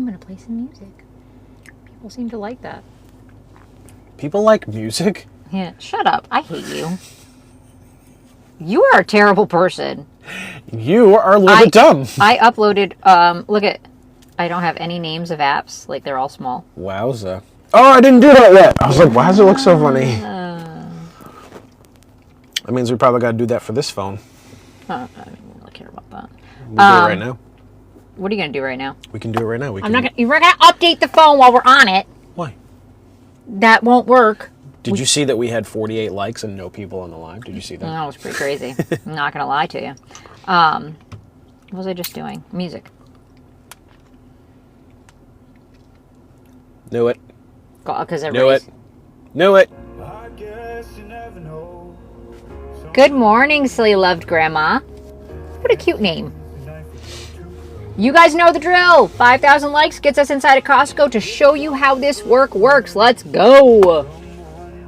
going to play some music. People seem to like that. People like music? Yeah, shut up. I hate you. You are a terrible person. You are a little bit dumb. I uploaded, look at, I don't have any names of apps. Like, they're all small. Wowza. Oh, I didn't do that yet. I was like, why does it look so funny? That means we probably got to do that for this phone. I don't really care about that. We'll do it right now. What are you going to do right now? We can do it right now. You're not going to update the phone while we're on it. Why? That won't work. Did you see that we had 48 likes and no people on the live? Did you see that? No, it was pretty crazy. I'm not going to lie to you. What was I just doing? Music. Knew it. Because Knew it. Knew it. Good morning, silly loved grandma. What a cute name. You guys know the drill. 5,000 likes gets us inside of Costco to show you how this works. Let's go.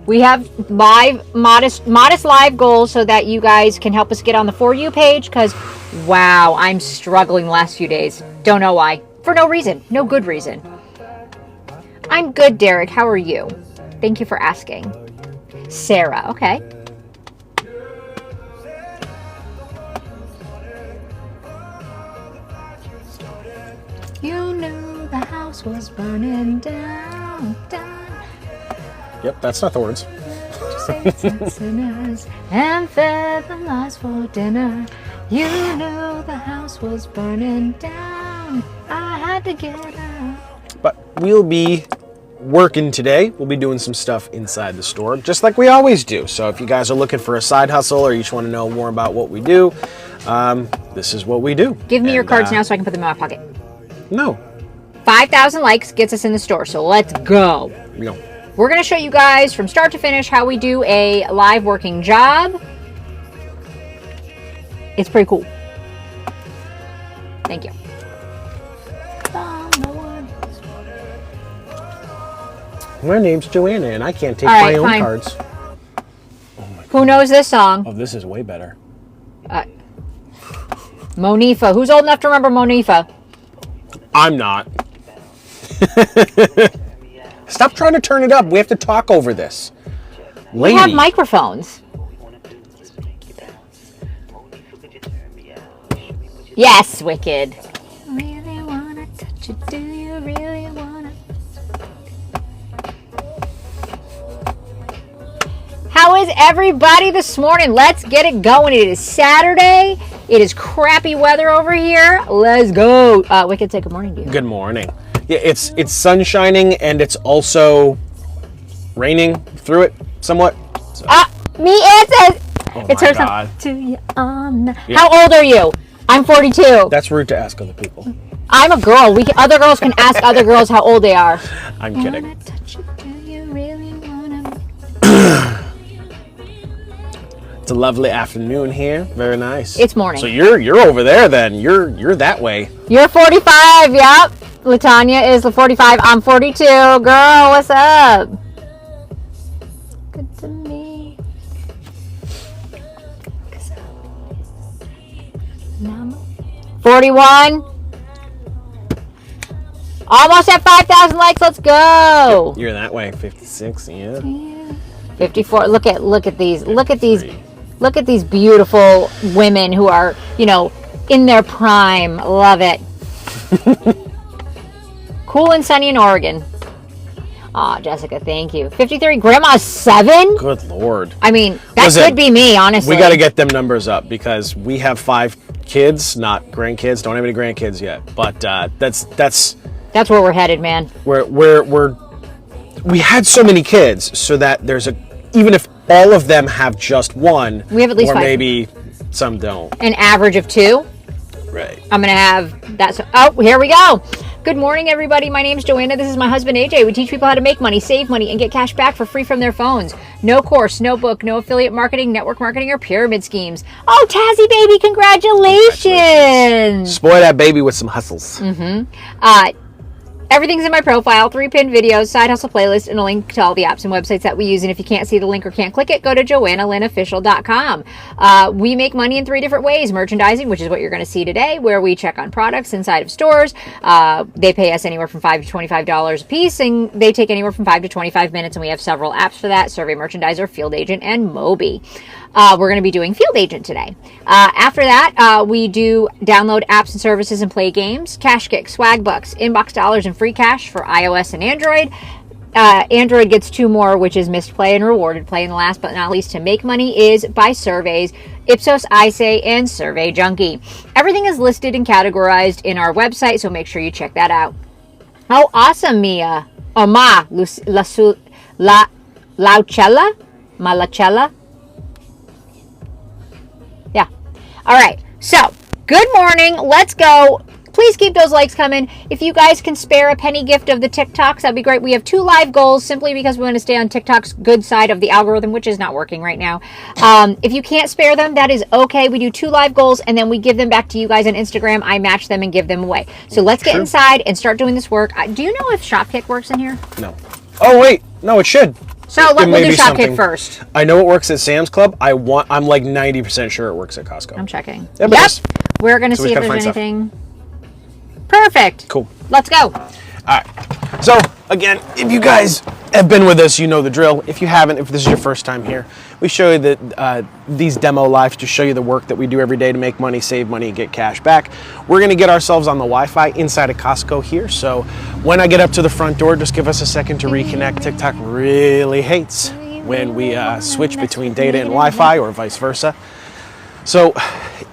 We have modest live goals so that you guys can help us get on the For You page because, wow, I'm struggling the last few days. Don't know why. For no reason. No good reason. I'm good, Derek. How are you? Thank you for asking. Sarah. Okay. You knew the house was burning down. Yep, that's not the words. And fed the lies for dinner. You knew the house was burning down. I had to get out. But we'll be working today. We'll be doing some stuff inside the store, just like we always do. So if you guys are looking for a side hustle or you just want to know more about what we do, this is what we do. Give me your cards now so I can put them in my pocket. No. 5,000 likes gets us in the store, so let's go. Here we go. We're going to show you guys from start to finish how we do a live working job. It's pretty cool. Thank you. My name's Joanna, and I can't take my own cards. Oh my God. Who knows this song? Oh, this is way better. Monifa. Who's old enough to remember Monifa? I'm not. Stop trying to turn it up. We have to talk over this. Lady. We have microphones. Yes, Wicked. Really wanna touch it? Do you really wanna? How is everybody this morning? Let's get it going. It is Saturday. It is crappy weather over here. Let's go. Wicked, say good morning to you. Good morning. Yeah, it's sun shining and it's also raining through it somewhat. So. Me answers. Oh it's my her God. To you on. Yeah. How old are you? I'm 42. That's rude to ask other people. I'm a girl. Other girls can ask other girls how old they are. I'm kidding. It's a lovely afternoon here. Very nice. It's morning. So you're over there then. You're that way. You're 45. Yep. Latanya is 45. I'm 42. Girl, what's up? Good to me. 41. Almost at 5,000 likes. Let's go. You're that way. 56. Yeah. 54. Look at these. Look at these beautiful women who are, in their prime. Love it. Cool and sunny in Oregon. Aw, Jessica, thank you. 53. Grandma's 7? Good Lord. I mean, that could be me, honestly. We got to get them numbers up because we have 5 kids, not grandkids. Don't have any grandkids yet. But that's where we're headed, man. We had so many kids so that even if all of them have just one, we have at least 5. Or 5. maybe some don't. An average of 2. Right. I'm going to have that. Oh, here we go. Good morning, everybody. My name's Joanna. This is my husband, AJ. We teach people how to make money, save money, and get cash back for free from their phones. No course, no book, no affiliate marketing, network marketing, or pyramid schemes. Oh, Tazzy baby, congratulations. Spoil that baby with some hustles. Mm-hmm. Everything's in my profile, 3-pin videos, side hustle playlist, and a link to all the apps and websites that we use. And if you can't see the link or can't click it, go to JoannaLynnOfficial.com. We make money in 3 different ways. Merchandising, which is what you're going to see today, where we check on products inside of stores. They pay us anywhere from $5 to $25 a piece, and they take anywhere from 5 to 25 minutes, and we have several apps for that: Survey Merchandiser, Field Agent, and Moby. We're going to be doing Field Agent today. After that, we do download apps and services and play games, Cash Kick, Swag Bucks, Inbox Dollars, and Free Cash for iOS and Android. Android gets 2 more, which is Missed Play and Rewarded Play. And the last but not least to make money is by surveys, Ipsos, ISay, and Survey Junkie. Everything is listed and categorized in our website, so make sure you check that out. Oh, awesome, Mia. Oh, Malacella? Yeah. All right. So, good morning. Let's go. Please keep those likes coming. If you guys can spare a penny gift of the TikToks, that'd be great. We have 2 live goals simply because we want to stay on TikTok's good side of the algorithm, which is not working right now. If you can't spare them, that is okay. We do 2 live goals, and then we give them back to you guys on Instagram. I match them and give them away. So let's get inside and start doing this work. Do you know if Shopkick works in here? No. Oh, wait. No, it should. So we'll do Shopkick first. I know it works at Sam's Club. I'm like 90% sure it works at Costco. I'm checking. Yep. We're going to see if there's anything. Perfect. Cool. Let's go. All right. So, again, if you guys have been with us, you know the drill. If you haven't, if this is your first time here, we show you these demo lives to show you the work that we do every day to make money, save money, and get cash back. We're going to get ourselves on the Wi-Fi inside of Costco here. So when I get up to the front door, just give us a second to reconnect. TikTok really hates when we switch between data and Wi-Fi or vice versa. So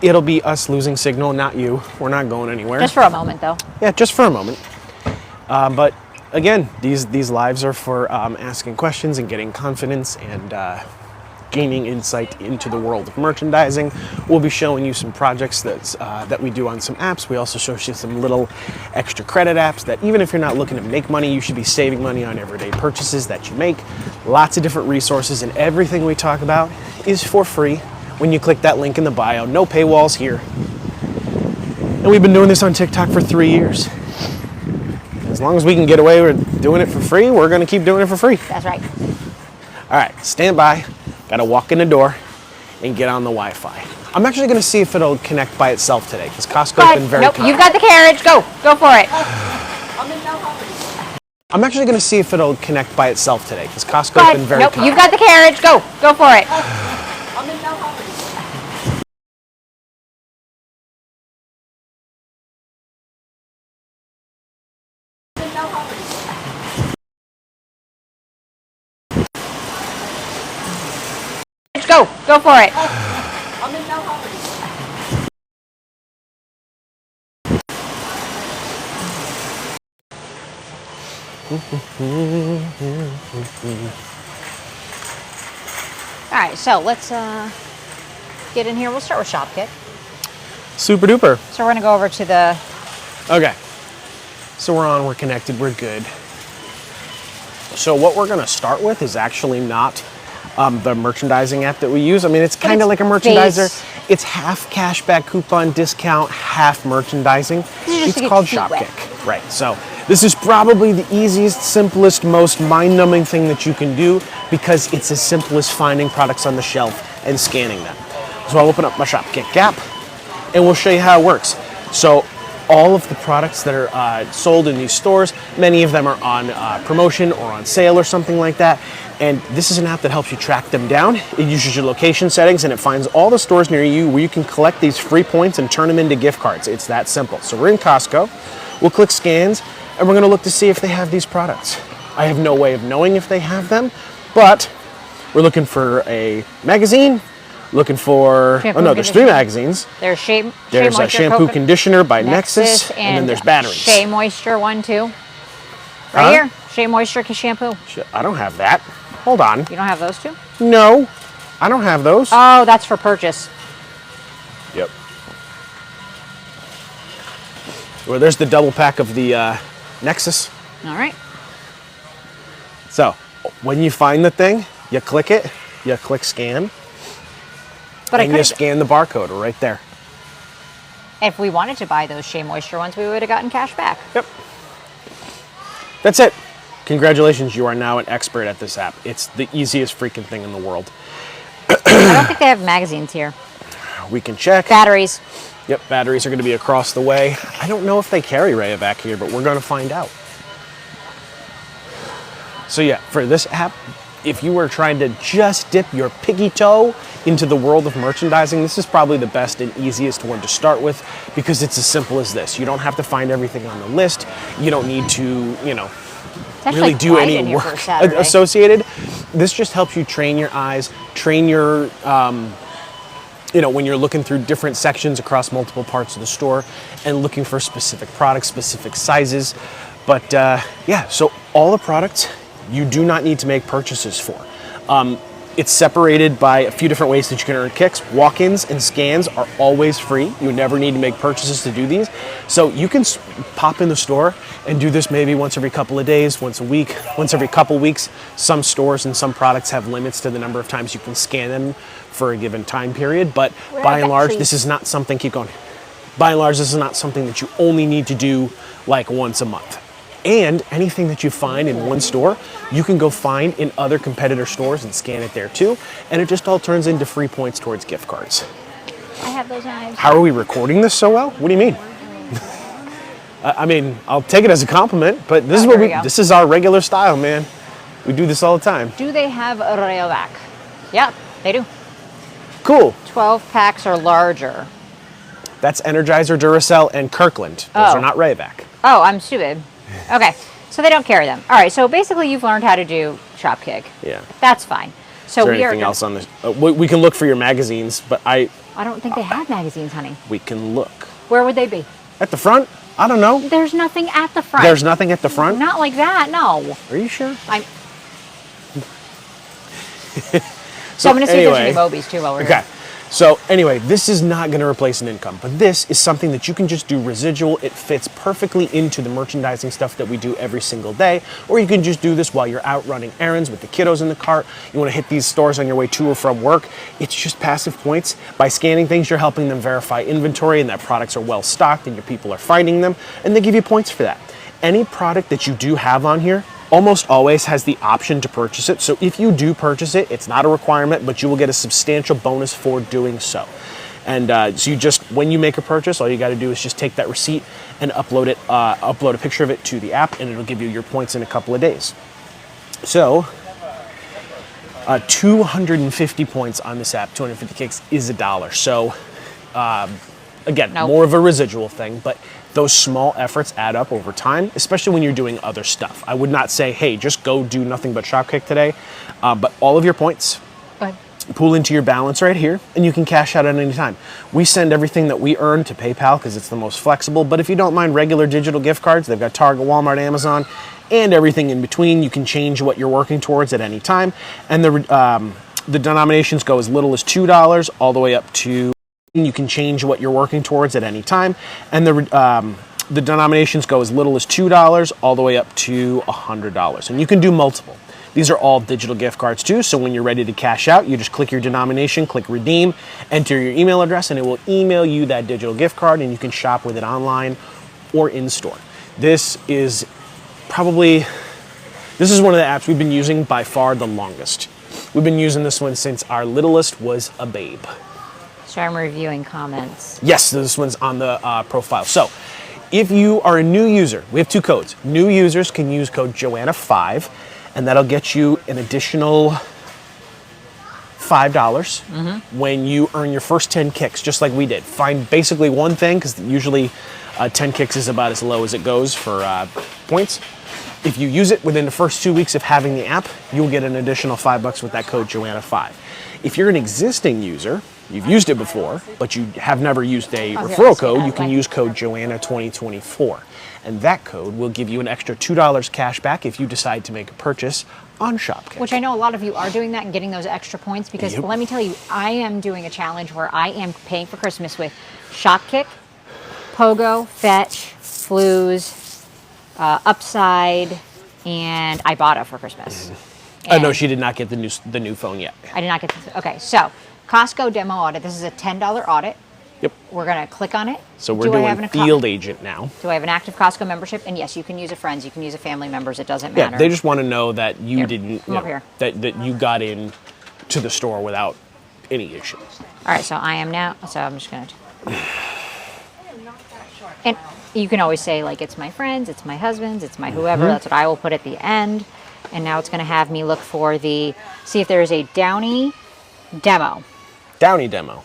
it'll be us losing signal, not you. We're not going anywhere. Just for a moment, though. Yeah, just for a moment. But again, these lives are for asking questions and getting confidence and gaining insight into the world of merchandising. We'll be showing you some projects that we do on some apps. We also show you some little extra credit apps that even if you're not looking to make money, you should be saving money on everyday purchases that you make. Lots of different resources, and everything we talk about is for free when you click that link in the bio. No paywalls here. And we've been doing this on TikTok for 3 years. As long as we can get away with doing it for free, we're going to keep doing it for free. That's right. All right, stand by. Got to walk in the door and get on the Wi-Fi. I'm actually going to see if it'll connect by itself today because Costco's been very kind. You've got the carriage. Go for it. I'm actually going to see if it'll connect by itself today because Costco's been very kind. You've got the carriage. Go for it. Go for it. I'm in no hurry. All right, so let's get in here. We'll start with Shopkick. Super duper. So we're going to go over to the... Okay. So we're connected, we're good. So what we're going to start with is actually not the merchandising app that we use. I mean, it's kind of like a merchandiser. It's half cashback coupon discount, half merchandising. It's called Shopkick. Right. So this is probably the easiest, simplest, most mind-numbing thing that you can do because it's as simple as finding products on the shelf and scanning them. So I'll open up my Shopkick app and we'll show you how it works. So all of the products that are sold in these stores, many of them are on promotion or on sale or something like that. And this is an app that helps you track them down. It uses your location settings and it finds all the stores near you where you can collect these free points and turn them into gift cards. It's that simple. So we're in Costco. We'll click scans and we're going to look to see if they have these products. I have no way of knowing if they have them, but we're looking for a magazine. Looking for, there's 3 magazines. There's a shampoo conditioner by Nexus, and then there's batteries. Shea Moisture 1, 2. Right here, Shea Moisture shampoo. I don't have that. Hold on. You don't have those 2? No, I don't have those. Oh, that's for purchase. Yep. Well, there's the double pack of the Nexus. All right. So, when you find the thing, you click it, you click scan. But and you scan the barcode right there. If we wanted to buy those Shea Moisture ones, we would have gotten cash back. Yep. That's it. Congratulations, you are now an expert at this app. It's the easiest freaking thing in the world. I don't think they have magazines here. We can check. Batteries. Yep, batteries are going to be across the way. I don't know if they carry Rayovac here, but we're going to find out. So yeah, for this app, if you were trying to just dip your piggy toe into the world of merchandising, this is probably the best and easiest one to start with because it's as simple as this. You don't have to find everything on the list. You don't need to, you know, really do any work associated. This just helps you train your eyes, train your, you know, when you're looking through different sections across multiple parts of the store and looking for specific products, specific sizes. But yeah, so all the products you do not need to make purchases for. It's separated by a few different ways that you can earn kicks. Walk-ins and scans are always free. You never need to make purchases to do these. So you can pop in the store and do this maybe once every couple of days, once a week, once every couple weeks. Some stores and some products have limits to the number of times you can scan them for a given time period. But by and large, this is not something, keep going. By and large, this is not something that you only need to do like once a month. And anything that you find in one store, you can go find in other competitor stores and scan it there too. And it just all turns into free points towards gift cards. I have those knives. How are we recording this so well? What do you mean? I mean, I'll take it as a compliment, but this is what this is our regular style, man. We do this all the time. Do they have a Rayovac? Yep, they do. Cool. 12 packs or larger. That's Energizer, Duracell, and Kirkland. Those are not Rayovac. Oh, I'm stupid. Okay, so they don't carry them. All right, so basically you've learned how to do shop kick. Yeah. That's fine. So is there anything else on this? We can look for your magazines, but I don't think they have magazines, honey. We can look. Where would they be? At the front? I don't know. There's nothing at the front. There's nothing at the front? Not like that, no. Are you sure? So I'm going to see if there's any Mobies too while we're here. Okay. So anyway, this is not going to replace an income, but this is something that you can just do residual. It fits perfectly into the merchandising stuff that we do every single day, or you can just do this while you're out running errands with the kiddos in the cart. You want to hit these stores on your way to or from work. It's just passive points. By scanning things, you're helping them verify inventory and that products are well stocked and your people are finding them, and they give you points for that. Any product that you do have on here almost always has the option to purchase it. So if you do purchase it, it's not a requirement, but you will get a substantial bonus for doing so. And so you just, when you make a purchase, all you got to do is just take that receipt and upload it, upload a picture of it to the app, and it'll give you your points in a couple of days. So 250 points on this app, 250 kicks is $1. So again, more of a residual thing, but those small efforts add up over time, especially when you're doing other stuff. I would not say, hey, just go do nothing but shop kick today, but all of your points pool into your balance right here, and you can cash out at any time. We send everything that we earn to PayPal because it's the most flexible, but if you don't mind regular digital gift cards, they've got Target, Walmart, Amazon, and everything in between. You can change what you're working towards at any time, and the denominations go as little as $2 all the way up to, you can change what you're working towards at any time, and the denominations go as little as $2 all the way up to $100, and you can do multiple. These are all digital gift cards too, so when you're ready to cash out, you just click your denomination, click redeem, enter your email address, and it will email you that digital gift card, and you can shop with it online or in store. This is one of the apps we've been using by far the longest. We've been using this one since our littlest was a babe. So I'm reviewing comments. Yes, this one's on the profile. So if you are a new user, we have two codes. New users can use code Joanna5, and that'll get you an additional $5 when you earn your first 10 kicks, just like we did. Find basically one thing, because usually 10 kicks is about as low as it goes for points. If you use it within the first 2 weeks of having the app, you'll get an additional $5 with that code Joanna5. If you're an existing user, you've used it before, but you have never used a referral code, you can use code Joanna2024. And that code will give you an extra $2 cash back if you decide to make a purchase on ShopKick. Which I know a lot of you are doing that and getting those extra points, because let me tell you, I am doing a challenge where I am paying for Christmas with ShopKick, Pogo, Fetch, Flues, Upside, and Ibotta for Christmas. No, she did not get the new phone yet. I did not get okay, so COSTCO demo audit. This is a $10 audit. Yep. We're going to click on it. So we're doing field agent now. Do I have an active Costco membership? And yes, you can use a friend's, you can use a family member's, it doesn't matter. Yeah, they just want to know that you didn't, come up here. that you got in to the store without any issues. All right, so I am now, so I'm just going to... And you can always say, like, it's my friend's, it's my husband's, it's my whoever. That's what I will put at the end. And now it's going to have me look for see if there is a Downy demo. Downy demo.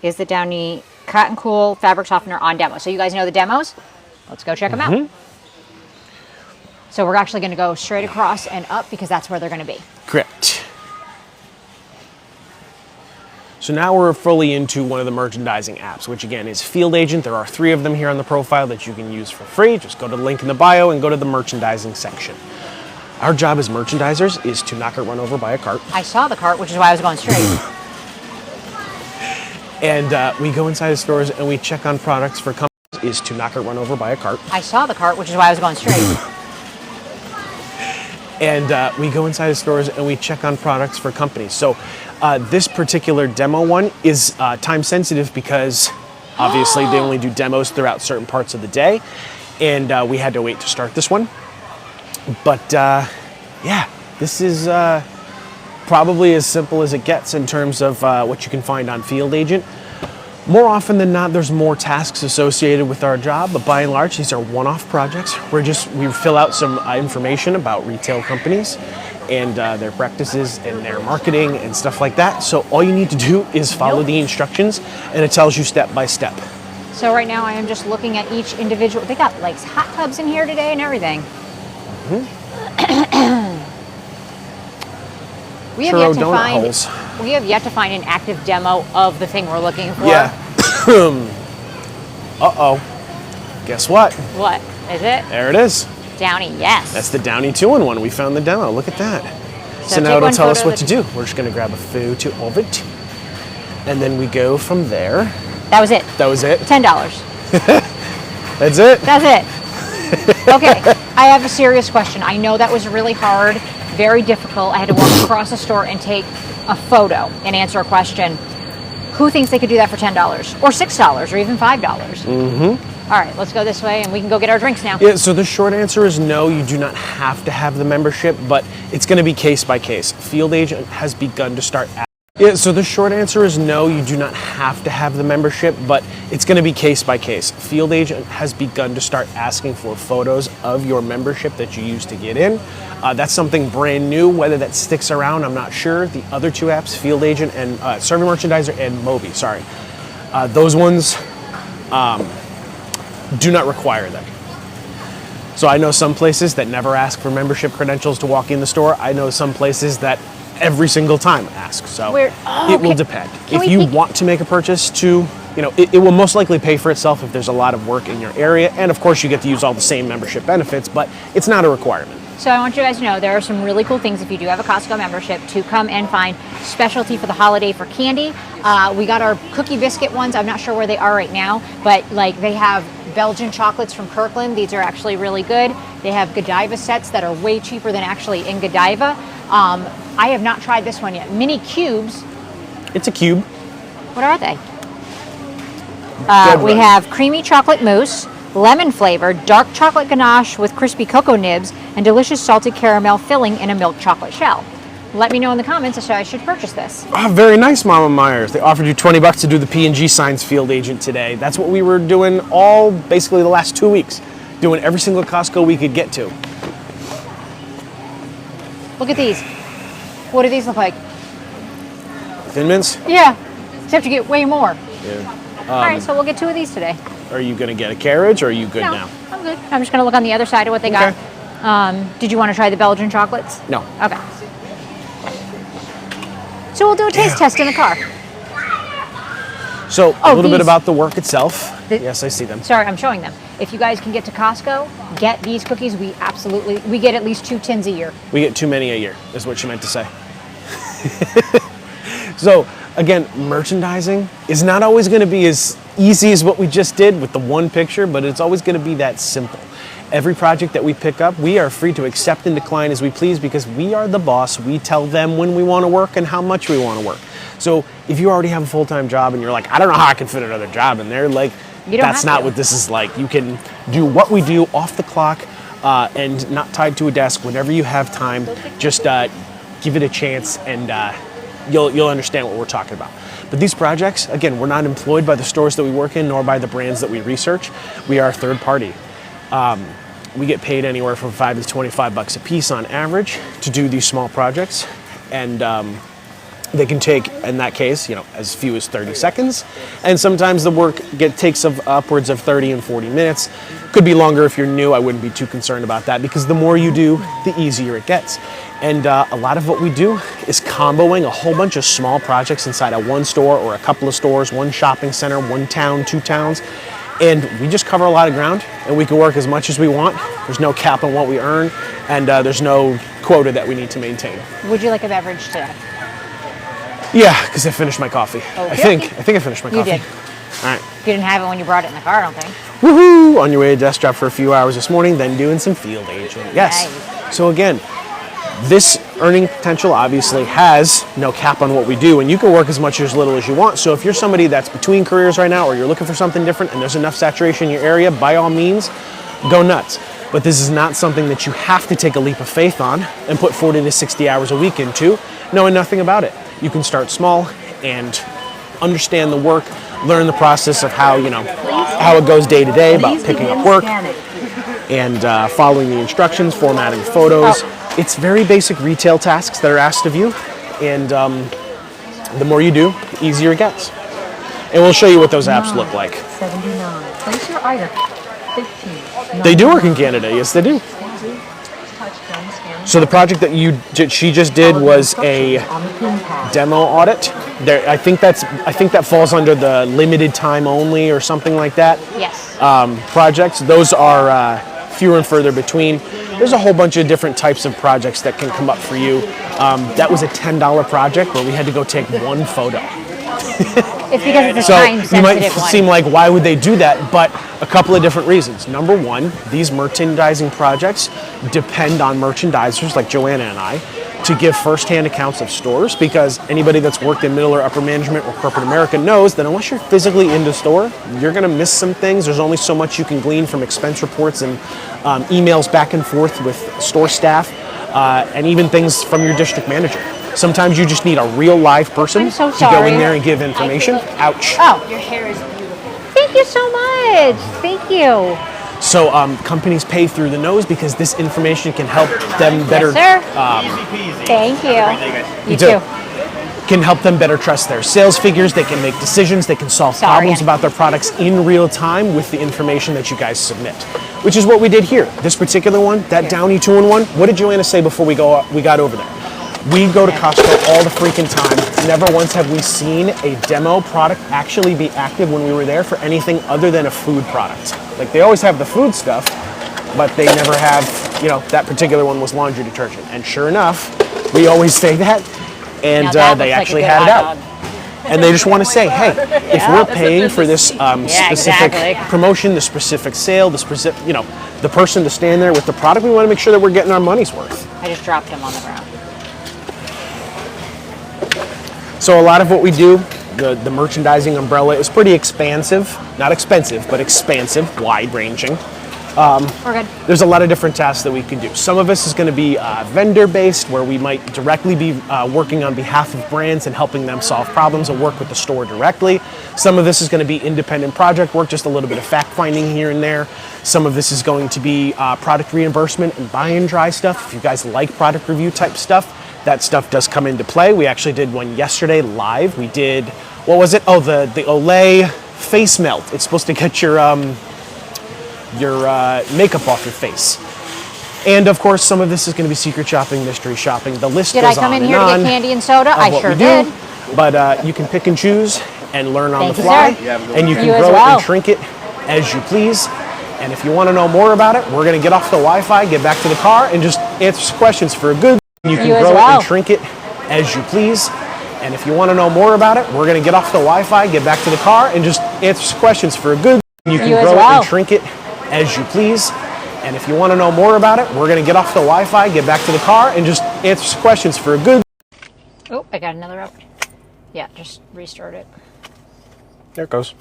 Is the Downy Cotton Cool fabric softener on demo? So you guys know the demos? Let's go check them out. So we're actually going to go straight across and up because that's where they're going to be. Correct. So now we're fully into one of the merchandising apps, which again is Field Agent. There are 3 of them here on the profile that you can use for free. Just go to the link in the bio and go to the merchandising section. Our job as merchandisers is to not get run over by a cart. I saw the cart, which is why I was going straight. And we go inside the stores and we check on products for companies is to not get run over by a cart. I saw the cart, which is why I was going straight. And we go inside the stores and we check on products for companies. So this particular demo one is time sensitive because obviously they only do demos throughout certain parts of the day. And we had to wait to start this one. But yeah, this is probably as simple as it gets in terms of what you can find on Field Agent. More often than not, there's more tasks associated with our job, but by and large, these are one-off projects. We fill out some information about retail companies and their practices and their marketing and stuff like that. So all you need to do is follow the instructions, and it tells you step by step. So right now I am just looking at each individual. They got like hot tubs in here today and everything. We have yet to find an active demo of the thing we're looking for. Yeah. Uh-oh. Guess what? What is it? There it is. Downy, yes. That's the Downy 2-in-1. We found the demo. Look at that. So now it'll tell us what to do. We're just going to grab a photo of it. And then we go from there. That was it. That was it? $10. That's it? That's it. Okay. I have a serious question. I know that was really hard, very difficult. I had to walk across the store and take a photo and answer a question. Who thinks they could do that for $10 or $6 or even $5? All right, let's go this way and we can go get our drinks now. Yeah, so the short answer is no, you do not have to have the membership, but it's going to be case by case. Field Agent has begun to start. Yeah, so the short answer is no, you do not have to have the membership, but it's going to be case by case. Field Agent has begun to start asking for photos of your membership that you use to get in. That's something brand new. Whether that sticks around, I'm not sure. The other 2 apps, Field Agent and Survey Merchandiser and Moby, sorry. Those ones do not require them. So I know some places that never ask for membership credentials to walk in the store. I know some places that every single time ask. So it will depend. If you want to make a purchase it will most likely pay for itself if there's a lot of work in your area. And of course you get to use all the same membership benefits, but it's not a requirement. So I want you guys to know there are some really cool things if you do have a Costco membership to come and find specialty for the holiday for candy. We got our cookie biscuit ones. I'm not sure where they are right now, but like they have Belgian chocolates from Kirkland. These are actually really good. They have Godiva sets that are way cheaper than actually in Godiva. I have not tried this one yet. Mini cubes. It's a cube. What are they? We have creamy chocolate mousse, lemon flavored, dark chocolate ganache with crispy cocoa nibs, and delicious salted caramel filling in a milk chocolate shell. Let me know in the comments if I should purchase this. Oh, very nice, Mama Myers. They offered you $20 to do the P&G Signs Field Agent today. That's what we were doing basically the last 2 weeks, doing every single Costco we could get to. Look at these. What do these look like? Thin Mints? Yeah, except you get way more. Yeah. All right, so we'll get 2 of these today. Are you going to get a carriage or are you good No, now? I'm good. I'm just going to look on the other side of what they got. Did you want to try the Belgian chocolates? No. Okay. So we'll do a taste test in the car. So a little bit about the work itself. Yes, I see them. Sorry, I'm showing them. If you guys can get to Costco, get these cookies. We get at least 2 tins a year. We get too many a year, is what she meant to say. So again, merchandising is not always going to be as easy as what we just did with the one picture, but it's always going to be that simple. Every project that we pick up, we are free to accept and decline as we please because we are the boss. We tell them when we want to work and how much we want to work. So if you already have a full-time job and you're like, I don't know how I can fit another job in there, like, that's not what this is like. You can do what we do off the clock and not tied to a desk whenever you have time. Just give it a chance and you'll understand what we're talking about. But these projects, again, we're not employed by the stores that we work in nor by the brands that we research. We are a third party. We get paid anywhere from $5 to $25 a piece on average to do these small projects. And they can take, in that case, as few as 30 seconds. And sometimes the work takes upwards of 30 and 40 minutes. Could be longer if you're new. I wouldn't be too concerned about that because the more you do, the easier it gets. And a lot of what we do is comboing a whole bunch of small projects inside of one store or a couple of stores, one shopping center, one town, two towns. And we just cover a lot of ground and we can work as much as we want. There's no cap on what we earn and there's no quota that we need to maintain. Would you like a beverage today? Yeah, because I finished my coffee. Okay. I think I finished my coffee. You did. All right. You didn't have it when you brought it in the car, I don't think. Woohoo! On your way to desk job for a few hours this morning, then doing some field aging. Yes. Nice. So again, this earning potential obviously has no cap on what we do, and you can work as much or as little as you want. So if you're somebody that's between careers right now, or you're looking for something different, and there's enough saturation in your area, by all means, go nuts. But this is not something that you have to take a leap of faith on and put 40 to 60 hours a week into, knowing nothing about it. You can start small and understand the work, learn the process of how it goes day to day about picking up work and following the instructions, formatting photos. It's very basic retail tasks that are asked of you, and the more you do, the easier it gets. And we'll show you what those apps look like. 79. Place your item. 15. They do work in Canada, yes they do. So the project that she just did was a demo audit. I think that falls under the limited time only or something like that. Yes. Projects. Those are fewer and further between. There's a whole bunch of different types of projects that can come up for you. That was a $10 project where we had to go take one photo. It's because it's a time-sensitive one. You might seem like, why would they do that? But a couple of different reasons. Number one, these merchandising projects depend on merchandisers like Joanna and I to give firsthand accounts of stores, because anybody that's worked in middle or upper management or corporate America knows that unless you're physically in the store, you're going to miss some things. There's only so much you can glean from expense reports and emails back and forth with store staff and even things from your district manager. Sometimes you just need a real live person to go in there and give information. Ouch. Oh, your hair is beautiful. Thank you so much. Thank you. So companies pay through the nose because this information can help them better. Yes, sir. Thank you. You too. Can help them better trust their sales figures. They can make decisions. They can solve problems about their products in real time with the information that you guys submit, which is what we did here. This particular one, that Downy 2-in-1. What did Joanna say before we got over there? We go to Costco all the freaking time. Never once have we seen a demo product actually be active when we were there for anything other than a food product. Like, they always have the food stuff, but they never have, that particular one was laundry detergent. And sure enough, we always say that, and they actually had it out. And they just want to say, hey, if we're paying for this specific promotion, the specific sale, the specific, the person to stand there with the product, we want to make sure that we're getting our money's worth. I just dropped him on the ground. So a lot of what we do, the merchandising umbrella is pretty expansive. Not expensive, but expansive, wide-ranging. We're good. There's a lot of different tasks that we can do. Some of this is going to be vendor-based, where we might directly be working on behalf of brands and helping them solve problems and work with the store directly. Some of this is going to be independent project work, just a little bit of fact-finding here and there. Some of this is going to be product reimbursement and buy-and-dry stuff. If you guys like product review type stuff, that stuff does come into play. We actually did one yesterday live. We did, what was it? Oh, the Olay face melt. It's supposed to get your makeup off your face. And of course, some of this is going to be secret shopping, mystery shopping. The list goes on and on. Did I come in here to get candy and soda? I sure did. But you can pick and choose and learn on the fly. And you can grow it and shrink it as you please. And if you want to know more about it, we're going to get off the Wi-Fi, get back to the car, and just answer questions for a good. You can grow it and shrink it as you please. And if you want to know more about it, we're going to get off the Wi-Fi, get back to the car, and just answer questions for a good. You can grow it and shrink it as you please. And if you want to know more about it, we're going to get off the Wi-Fi, get back to the car, and just answer questions for a good. Oh, I got another out. Yeah, just restart it. There it goes.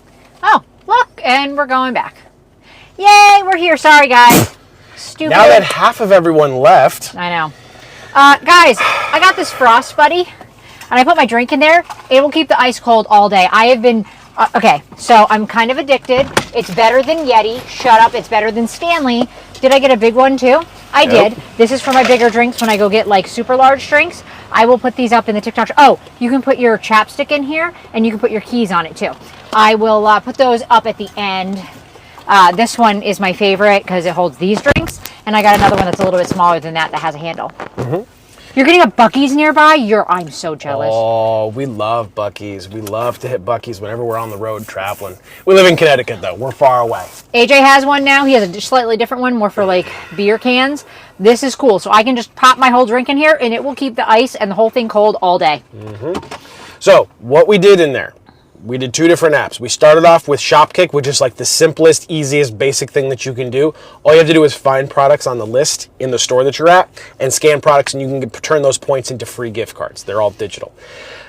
Oh, look, and we're going back. Yay, we're here. Sorry, guys. Stupid. Now that half of everyone left. I know. Guys, I got this Frost Buddy, and I put my drink in there. It will keep the ice cold all day. I have been... okay, so I'm kind of addicted. It's better than Yeti. Shut up. It's better than Stanley. Did I get a big one, too? I did. This is for my bigger drinks when I go get, like, super large drinks. I will put these up in the TikTok. Oh, you can put your chapstick in here, and you can put your keys on it, too. I will put those up at the end. This one is my favorite because it holds these drinks. And I got another one that's a little bit smaller than that has a handle. You're getting a Buc-ee's nearby? I'm so jealous. Oh, we love Buc-ee's. We love to hit Buc-ee's whenever we're on the road traveling. We live in Connecticut, though. We're far away. AJ has one now. He has a slightly different one, more for like beer cans. This is cool. So I can just pop my whole drink in here, and it will keep the ice and the whole thing cold all day. So what we did in there, we did 2 different apps. We started off with Shopkick, which is like the simplest, easiest, basic thing that you can do. All you have to do is find products on the list in the store that you're at and scan products, and you can turn those points into free gift cards. They're all digital.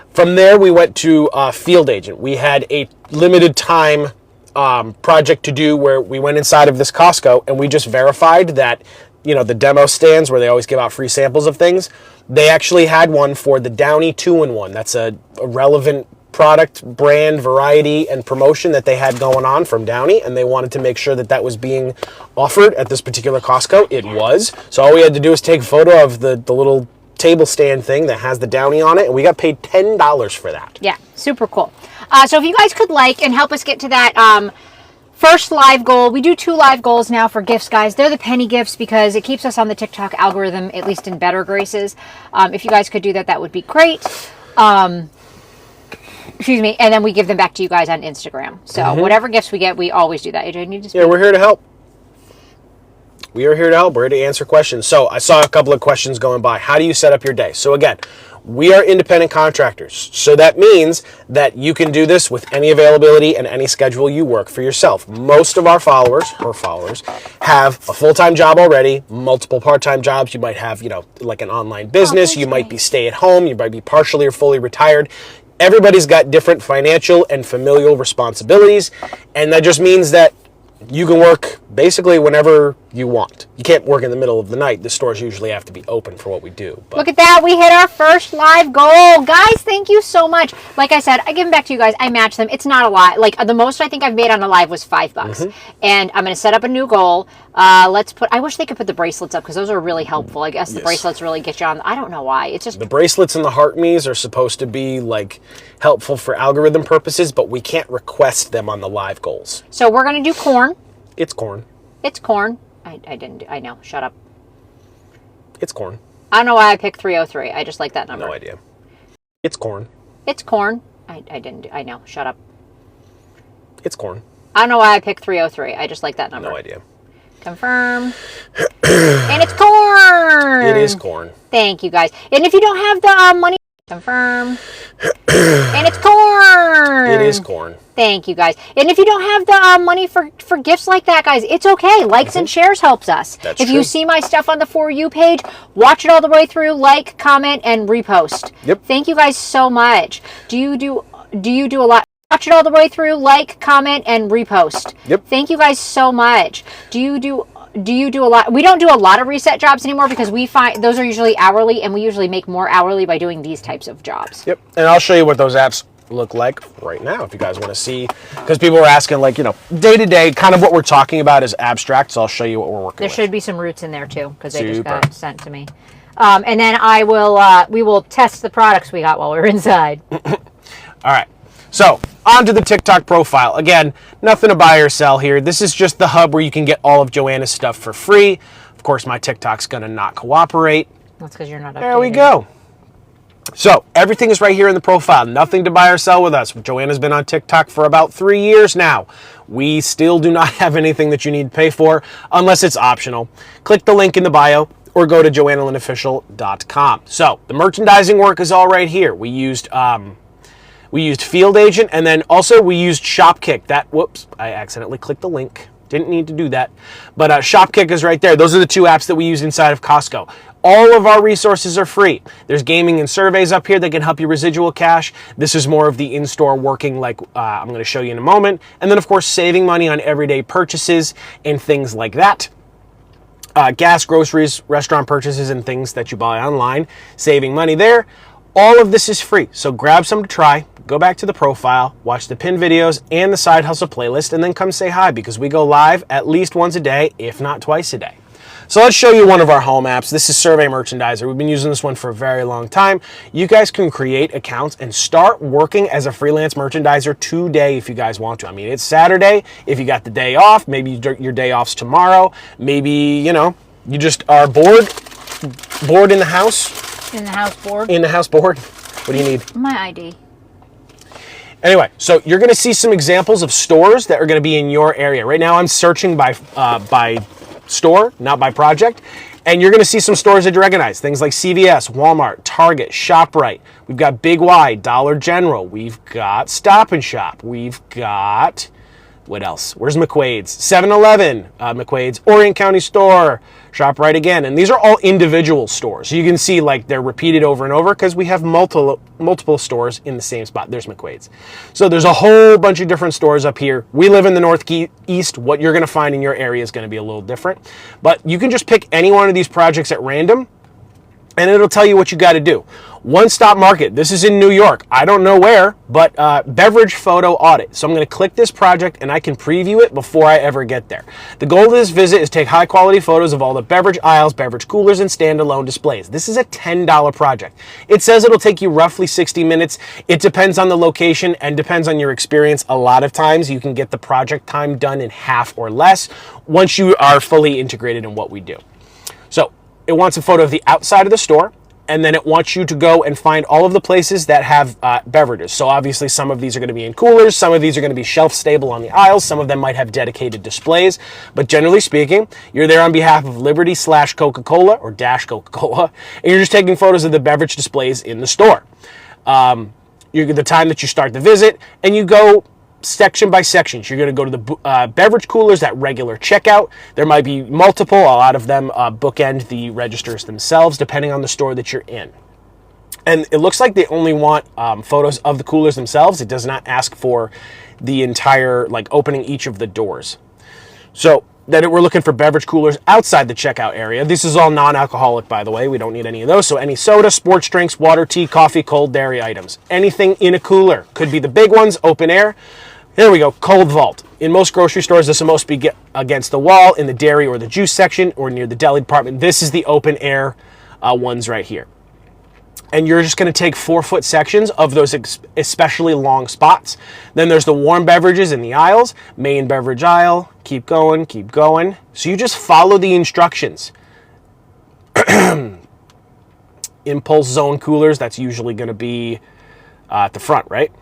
From there, we went to Field Agent. We had a limited time project to do where we went inside of this Costco and we just verified that, you know, the demo stands where they always give out free samples of things, they actually had one for the Downy 2-in-1. That's a relevant product, brand, variety, and promotion that they had going on from Downy, and they wanted to make sure that that was being offered at this particular Costco. It was. So all we had to do was take a photo of the little table stand thing that has the Downy on it, and we got paid $10 for that. Yeah, super cool. So if you guys could like and help us get to that first live goal. We do 2 live goals now for gifts, guys. They're the penny gifts because it keeps us on the TikTok algorithm, at least in better graces. If you guys could do that, that would be great. Excuse me, and then we give them back to you guys on Instagram. So whatever gifts we get, we always do that. AJ, need to speak? Yeah, we're here to help. We are here to help. We're here to answer questions. So I saw a couple of questions going by. How do you set up your day? So again, we are independent contractors. So that means that you can do this with any availability and any schedule you work for yourself. Most of our followers, her followers, have a full-time job already, multiple part-time jobs. You might have, you know, like an online business. You might be stay at home. You might be partially or fully retired. Everybody's got different financial and familial responsibilities, and that just means that you can work basically whenever you want. You can't work in the middle of the night. The stores usually have to be open for what we do. But look at that. We hit our first live goal. Guys, thank you so much. Like I said, I give them back to you guys. I match them. It's not a lot. Like the most I think I've made on a live was $5. And I'm going to set up a new goal. I wish they could put the bracelets up because those are really helpful. I guess the bracelets really get you on. I don't know why. It's just the bracelets and the heart me's are supposed to be like helpful for algorithm purposes, but we can't request them on the live goals. So we're going to do corn. It's corn. It's corn. I didn't do, I know. Shut up. It's corn. I don't know why I picked 303. I just like that number. No idea. It's corn. It's corn. I didn't do, I know. Shut up. It's corn. I don't know why I picked 303. I just like that number. No idea. Confirm. And it's corn. It is corn. Thank you, guys. And if you don't have the money, confirm. And it's corn. It is corn. Thank you, guys. And if you don't have the money for gifts like that, guys, it's okay. Likes and shares helps us. That's if true. you see my stuff on the For You page, watch it all the way through, like, comment, and repost. Yep. Thank you guys so much. Do you do a lot? Watch it all the way through, like, comment, and repost. Yep. Thank you guys so much. Do you do a lot? We don't do a lot of reset jobs anymore because we find those are usually hourly, and we usually make more hourly by doing these types of jobs. Yep. And I'll show you what those apps look like right now if you guys want to see, because people were asking, like, you know, day to day, kind of what we're talking about is abstract, so I'll show you what we're working There with. should be some roots in there too because they just Super. got sent to me. And then we will test the products we got while we were inside. All right. So, onto the TikTok profile. Again, nothing to buy or sell here. This is just the hub where you can get all of Joanna's stuff for free. Of course, my TikTok's going to not cooperate. That's because you're not updated. There we go. So, everything is right here in the profile. Nothing to buy or sell with us. Joanna's been on TikTok for about 3 years now. We still do not have anything that you need to pay for unless it's optional. Click the link in the bio or go to joannalinofficial.com. So, the merchandising work is all right here. We used Field Agent, and then also we used Shopkick. Whoops, I accidentally clicked the link Didn't need to do that. But Shopkick is right there. Those are the two apps that we use inside of Costco. All of our resources are free. There's gaming and surveys up here that can help you residual cash. This is more of the in-store working like I'm going to show you in a moment. And then, of course, saving money on everyday purchases and things like that. Gas, groceries, restaurant purchases, and things that you buy online. Saving money there. All of this is free. So grab some to try. Go back to the profile, watch the pin videos and the side hustle playlist, and then come say hi because we go live at least once a day, if not twice a day. So let's show you one of our home apps. This is Survey Merchandiser. We've been using this one for a very long time. You guys can create accounts and start working as a freelance merchandiser today if you guys want to. I mean, it's Saturday. If you got the day off, maybe your day off's tomorrow. Maybe, you know, you just are bored in the house. In the house board? In the house board. What do you need? My ID. Anyway, so you're going to see some examples of stores that are going to be in your area. Right now I'm searching by store, not by project. And you're going to see some stores that you recognize. Things like CVS, Walmart, Target, ShopRite. We've got Big Y, Dollar General. We've got Stop and Shop. We've got, what else? Where's McQuaid's? 7-Eleven, McQuaid's, Orient County Store, ShopRite again. And these are all individual stores. So you can see like they're repeated over and over because we have multiple stores in the same spot. There's McQuaid's. So there's a whole bunch of different stores up here. We live in the Northeast. What you're going to find in your area is going to be a little different. But you can just pick any one of these projects at random and it'll tell you what you got to do. One Stop Market. This is in New York. I don't know where, but beverage photo audit. So I'm going to click this project and I can preview it before I ever get there. The goal of this visit is to take high quality photos of all the beverage aisles, beverage coolers, and standalone displays. This is a $10 project. It says it'll take you roughly 60 minutes. It depends on the location and depends on your experience. A lot of times you can get the project time done in half or less once you are fully integrated in what we do. So it wants a photo of the outside of the store, and then it wants you to go and find all of the places that have beverages. So obviously some of these are going to be in coolers, some of these are going to be shelf stable on the aisles, some of them might have dedicated displays, but generally speaking, you're there on behalf of Liberty / Coca-Cola or Dash Coca-Cola, and you're just taking photos of the beverage displays in the store. You get the time that you start the visit, and you go section by section. You're going to go to the beverage coolers at regular checkout. There might be multiple. A lot of them bookend the registers themselves, depending on the store that you're in. And it looks like they only want photos of the coolers themselves. It does not ask for the entire, like opening each of the doors. So then we're looking for beverage coolers outside the checkout area. This is all non-alcoholic, by the way. We don't need any of those. So any soda, sports drinks, water, tea, coffee, cold dairy items. Anything in a cooler. Could be the big ones, open air. Here we go, cold vault. In most grocery stores, this will most be against the wall in the dairy or the juice section or near the deli department. This is the open air ones right here. And you're just going to take 4-foot sections of those especially long spots. Then there's the warm beverages in the aisles, main beverage aisle, keep going, keep going. So you just follow the instructions. Impulse zone coolers, that's usually going to be at the front, right?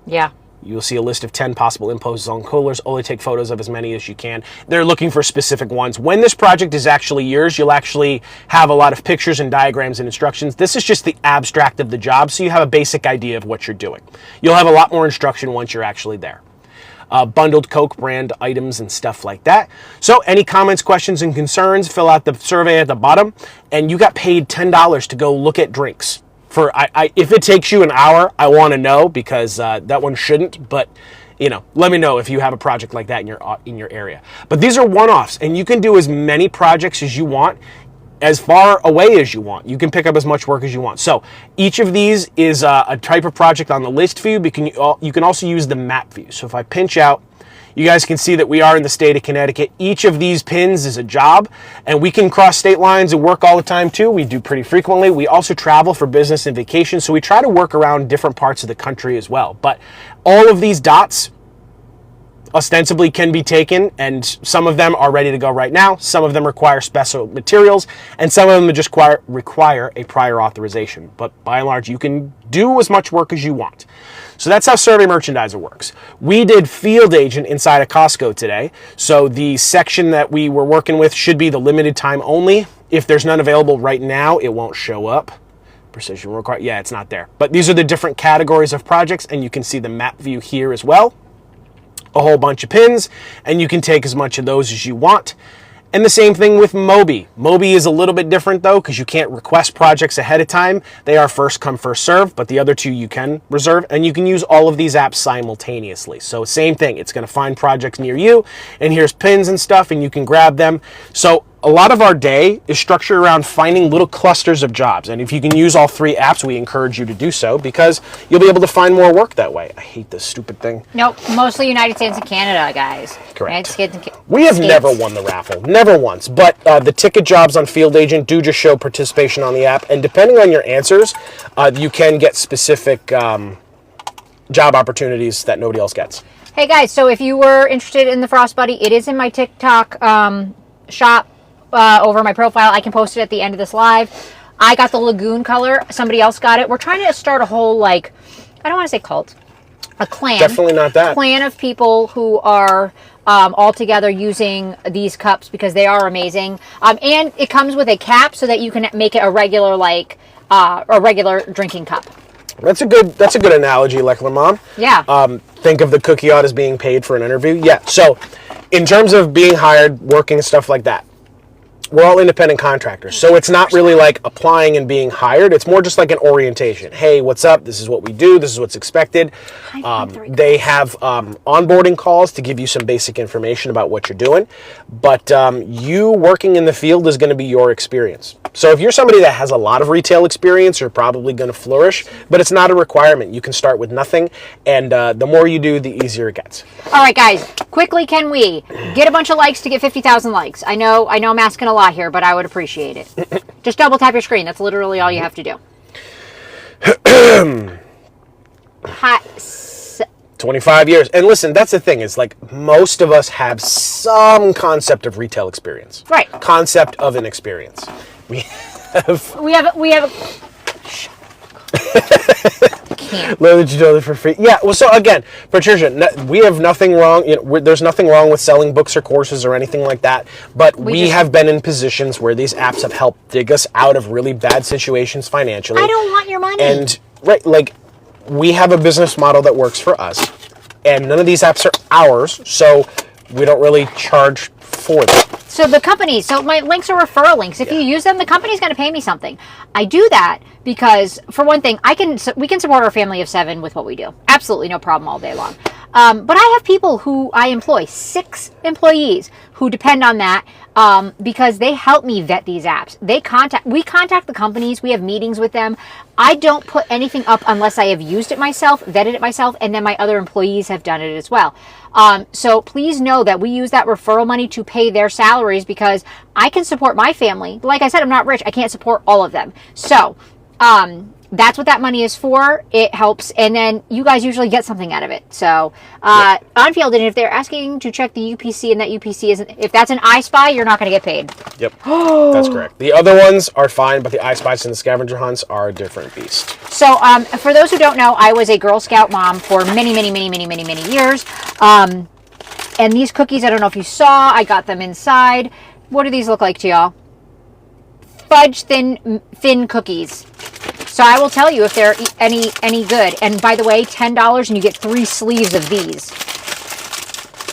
Yeah. You'll see a list of 10 possible impulse zone coolers. Only take photos of as many as you can. They're looking for specific ones. When this project is actually yours, you'll actually have a lot of pictures and diagrams and instructions. This is just the abstract of the job, so you have a basic idea of what you're doing. You'll have a lot more instruction once you're actually there. Bundled Coke brand items and stuff like that. So any comments, questions, and concerns, fill out the survey at the bottom, and you got paid $10 to go look at drinks. If it takes you an hour, I want to know because that one shouldn't. But you know, let me know if you have a project like that in your area. But these are one-offs, and you can do as many projects as you want, as far away as you want. You can pick up as much work as you want. So each of these is a type of project on the list view. But you can also use the map view. So if I pinch out, you guys can see that we are in the state of Connecticut. Each of these pins is a job, and we can cross state lines and work all the time too. We do pretty frequently. We also travel for business and vacation, so we try to work around different parts of the country as well. But all of these dots ostensibly can be taken, and some of them are ready to go right now. Some of them require special materials, and some of them just require a prior authorization. But by and large, you can do as much work as you want. So that's how Survey Merchandiser works. We did Field Agent inside of Costco today. So the section that we were working with should be the limited time only. If there's none available right now, it won't show up. Precision required. Yeah, it's not there. But these are the different categories of projects, and you can see the map view here as well. a whole bunch of pins, and you can take as much of those as you want. And the same thing with Mobi. Mobi is a little bit different though, because you can't request projects ahead of time. They are first come, first serve, but the other two you can reserve, and you can use all of these apps simultaneously. So same thing, it's gonna find projects near you, and here's pins and stuff, and you can grab them. So a lot of our day is structured around finding little clusters of jobs. And if you can use all 3 apps, we encourage you to do so, because you'll be able to find more work that way. I hate this stupid thing. Nope, mostly United States and Canada, guys. Correct. United States We have never won the raffle, never once. But the ticket jobs on Field Agent do just show participation on the app. And depending on your answers, you can get specific job opportunities that nobody else gets. Hey guys, so if you were interested in the Frost Buddy, it is in my TikTok shop over my profile. I can post it at the end of this live. I got the Lagoon color. Somebody else got it. We're trying to start a whole, like, I don't want to say cult, a clan. Definitely not that. Clan of people who are all together using these cups because they are amazing. And it comes with a cap so that you can make it a regular, like, a regular drinking cup. That's a good analogy, Leckler Mom. Yeah. Think of the cookie odd as being paid for an interview. Yeah. So, in terms of being hired, working, stuff like that, we're all independent contractors. So it's not really like applying and being hired. It's more just like an orientation. Hey, what's up? This is what we do. This is what's expected. They have onboarding calls to give you some basic information about what you're doing. But you working in the field is going to be your experience. So if you're somebody that has a lot of retail experience, you're probably going to flourish. But it's not a requirement. You can start with nothing. And the more you do, the easier it gets. All right, guys. Quickly, can we get a bunch of likes to get 50,000 likes? I know I'm asking a lot here, but I would appreciate it. Just double tap your screen. That's literally all you have to do. 25 years. And listen, that's the thing. Is like most of us have some concept of retail experience. Right. Concept of an experience. We have can't. Let you know that for free. Yeah, well, so again, Patricia, we have nothing wrong. There's nothing wrong with selling books or courses or anything like that. But we have been in positions where these apps have helped dig us out of really bad situations financially. I don't want your money. And right, like we have a business model that works for us, and none of these apps are ours, so we don't really charge for them. So the company, so my links are referral links. If you use them, the company's going to pay me something. I do that because, for one thing, we can support our family of 7 with what we do. Absolutely no problem all day long. But I have people who I employ, 6 employees, who depend on that because they help me vet these apps. We contact the companies. We have meetings with them. I don't put anything up unless I have used it myself, vetted it myself, and then my other employees have done it as well. So please know that we use that referral money to pay their salaries because I can support my family. Like I said, I'm not rich. I can't support all of them. So that's what that money is for. It helps. And then you guys usually get something out of it. So on Field, and if they're asking to check the UPC and that UPC isn't, if that's an iSpy, you're not going to get paid. Yep. That's correct. The other ones are fine, but the iSpies and the scavenger hunts are a different beast. So for those who don't know, I was a Girl Scout mom for many years. And these cookies, I don't know if you saw, I got them inside. What do these look like to y'all? Fudge thin cookies. So I will tell you if they're any good. And by the way, $10 and you get 3 sleeves of these.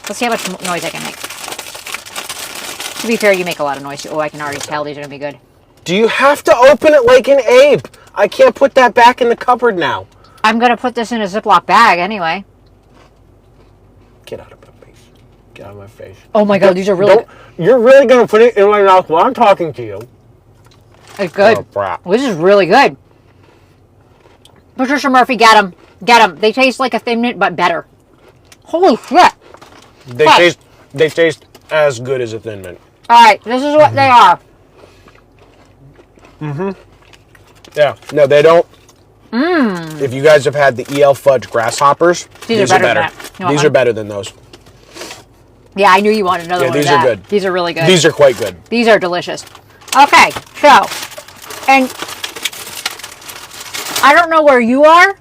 Let's see how much noise I can make. To be fair, you make a lot of noise. Oh, I can already tell these are going to be good. Do you have to open it like an Abe? I can't put that back in the cupboard now. I'm going to put this in a Ziploc bag anyway. Get out of my face. Get out of my face. Oh my God, these are really good. You're really going to put it in my mouth while I'm talking to you. It's good. Oh, crap. This is really good. Patricia Murphy, get them. Get them. They taste like a Thin Mint, but better. Holy shit. They taste as good as a Thin Mint. All right, this is what they are. Yeah. No, they don't. If you guys have had the EL Fudge Grasshoppers, these are better. These are better than those. Yeah, I knew you wanted another one of these that. are good. These are really good. These are quite good. These are delicious. Okay, so, and I don't know where you are.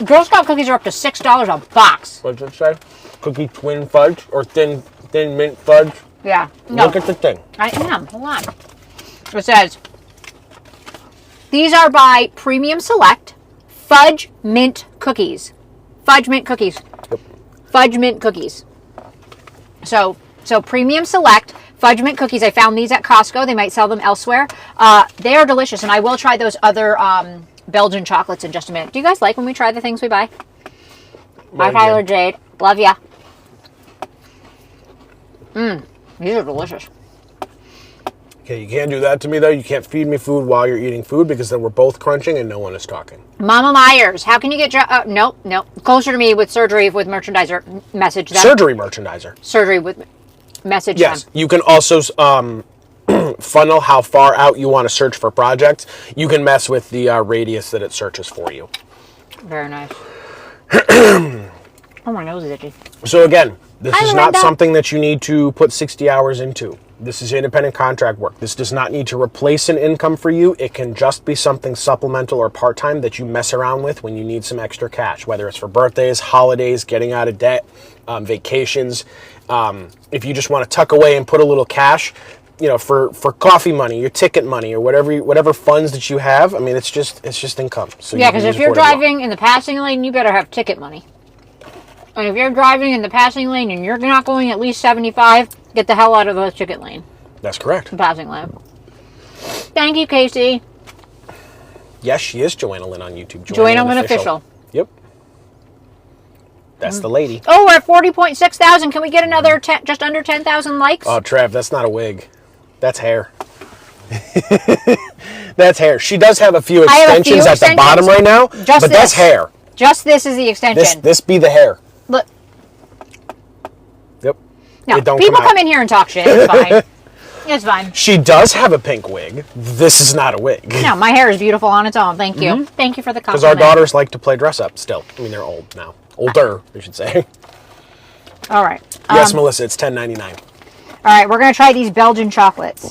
Girl Scout cookies are up to $6 a box. What's it say? Cookie Twin Fudge or Thin Mint Fudge? Yeah. No. Look at the thing. I am. Hold on. It says, these are by Premium Select Fudge Mint Cookies. Fudge Mint Cookies. Yep. fudge mint cookies. So premium select fudge mint cookies. I found these at Costco. They might sell them elsewhere. They are delicious, and I will try those other Belgian chocolates in just a minute. Do you guys like when we try the things we buy? Hi, Tyler Jade. Love ya. These are delicious. Okay, you can't do that to me, though. You can't feed me food while you're eating food, because then we're both crunching and no one is talking. Mama Myers, how can you get... nope. Closer to me with surgery with merchandiser. Message them. Surgery merchandiser. Surgery with... Message Yes. them. You can also funnel how far out you want to search for projects. You can mess with the radius that it searches for you. Very nice. Oh, my nose is itchy. So again, this Hi, is Linda. not something that you need to put 60 hours into. This is independent contract work. This does not need to replace an income for you. It can just be something supplemental or part-time that you mess around with when you need some extra cash, whether it's for birthdays, holidays, getting out of debt, vacations. If you just want to tuck away and put a little cash, you know, for coffee money, your ticket money, or whatever funds that you have. I mean, it's just income. So Yeah, because if you're driving in the passing lane, you better have ticket money. And if you're driving in the passing lane and you're not going at least 75, get the hell out of the ticket lane. That's correct. The passing lane. Thank you, Casey. Yes, she is Joanna Lynn on YouTube. Joanna Lynn Official. Yep. That's the lady. Oh, we're at 40.6 thousand. Can we get another just under 10,000 likes? Oh, Trev, that's not a wig. That's hair. That's hair. She does have a few extensions at the bottom right now, but that's hair. Just this is the extension. This be the hair. Look. Yep. No, people come in here and talk shit. It's fine. It's fine. She does have a pink wig. This is not a wig. No, my hair is beautiful on its own. Thank you. Thank you for the compliment. Because our daughters like to play dress up still. I mean, they're old now. Older, I should say. All right. Yes, Melissa, it's $10.99. All right, we're going to try these Belgian chocolates.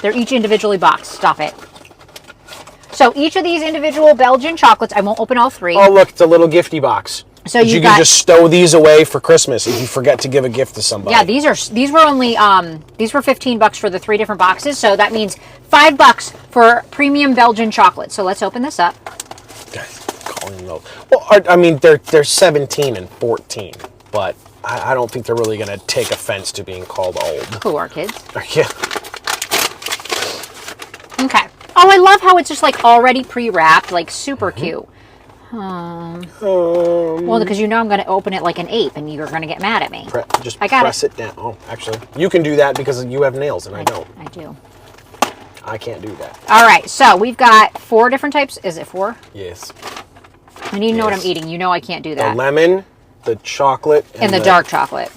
They're each individually boxed. Stop it. So each of these individual Belgian chocolates, I won't open all three. Oh, look, it's a little gifty box. So you can just stow these away for Christmas if you forget to give a gift to somebody. Yeah, these were only these were $15 for the 3 different boxes, so that means $5 for premium Belgian chocolate. So let's open this up. Calling those. Well, I mean they're 17 and 14, but I don't think they're really going to take offense to being called old. Who are kids? Yeah. Okay. Oh, I love how it's just like already pre-wrapped, like super cute. Well, because you know I'm going to open it like an ape, and you're going to get mad at me. Press it down. Oh, actually, you can do that because you have nails, and I don't. I do. I can't do that. All right, so we've got 4 different types. Is it 4? Yes. And you know what I'm eating. You know I can't do that. The lemon, the chocolate, and the dark chocolate.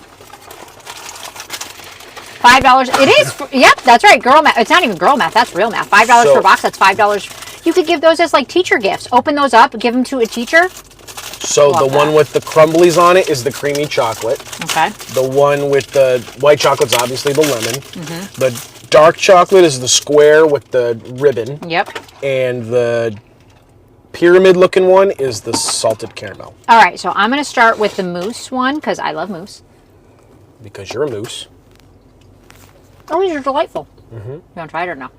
$5. It is. Yep, that's right. Girl math. It's not even girl math. That's real math. $5 per box. That's $5. You could give those as like teacher gifts. Open those up, give them to a teacher. So the one with the crumblies on it is the creamy chocolate. Okay. The one with the white chocolate's obviously the lemon. The dark chocolate is the square with the ribbon. Yep. And the pyramid-looking one is the salted caramel. All right, so I'm going to start with the mousse one because I love mousse. Because you're a moose. Oh, these are delightful. You want to try it or no?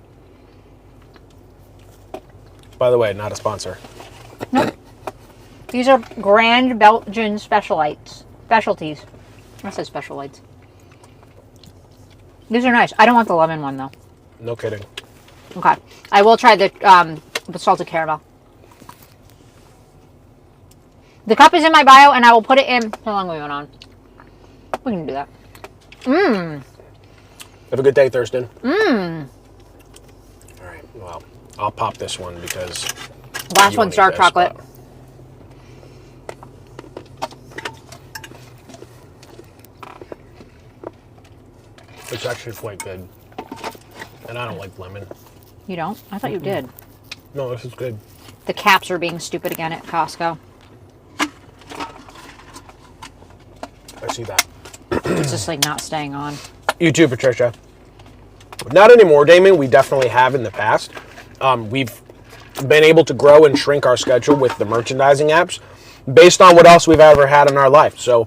By the way, not a sponsor. Nope. These are Grand Belgian specialties. I said specialites. These are nice. I don't want the lemon one, though. No kidding. Okay. I will try the salted caramel. The cup is in my bio, and I will put it in... How long we went on? We can do that. Have a good day, Thurston. All right, well, I'll pop this one because... Last one's dark chocolate. It's actually quite good. And I don't like lemon. You don't? I thought you did. No, this is good. The caps are being stupid again at Costco. I see that. It's just like not staying on. You too, Patricia. Not anymore, Damon. We definitely have in the past. We've been able to grow and shrink our schedule with the merchandising apps based on what else we've ever had in our life. So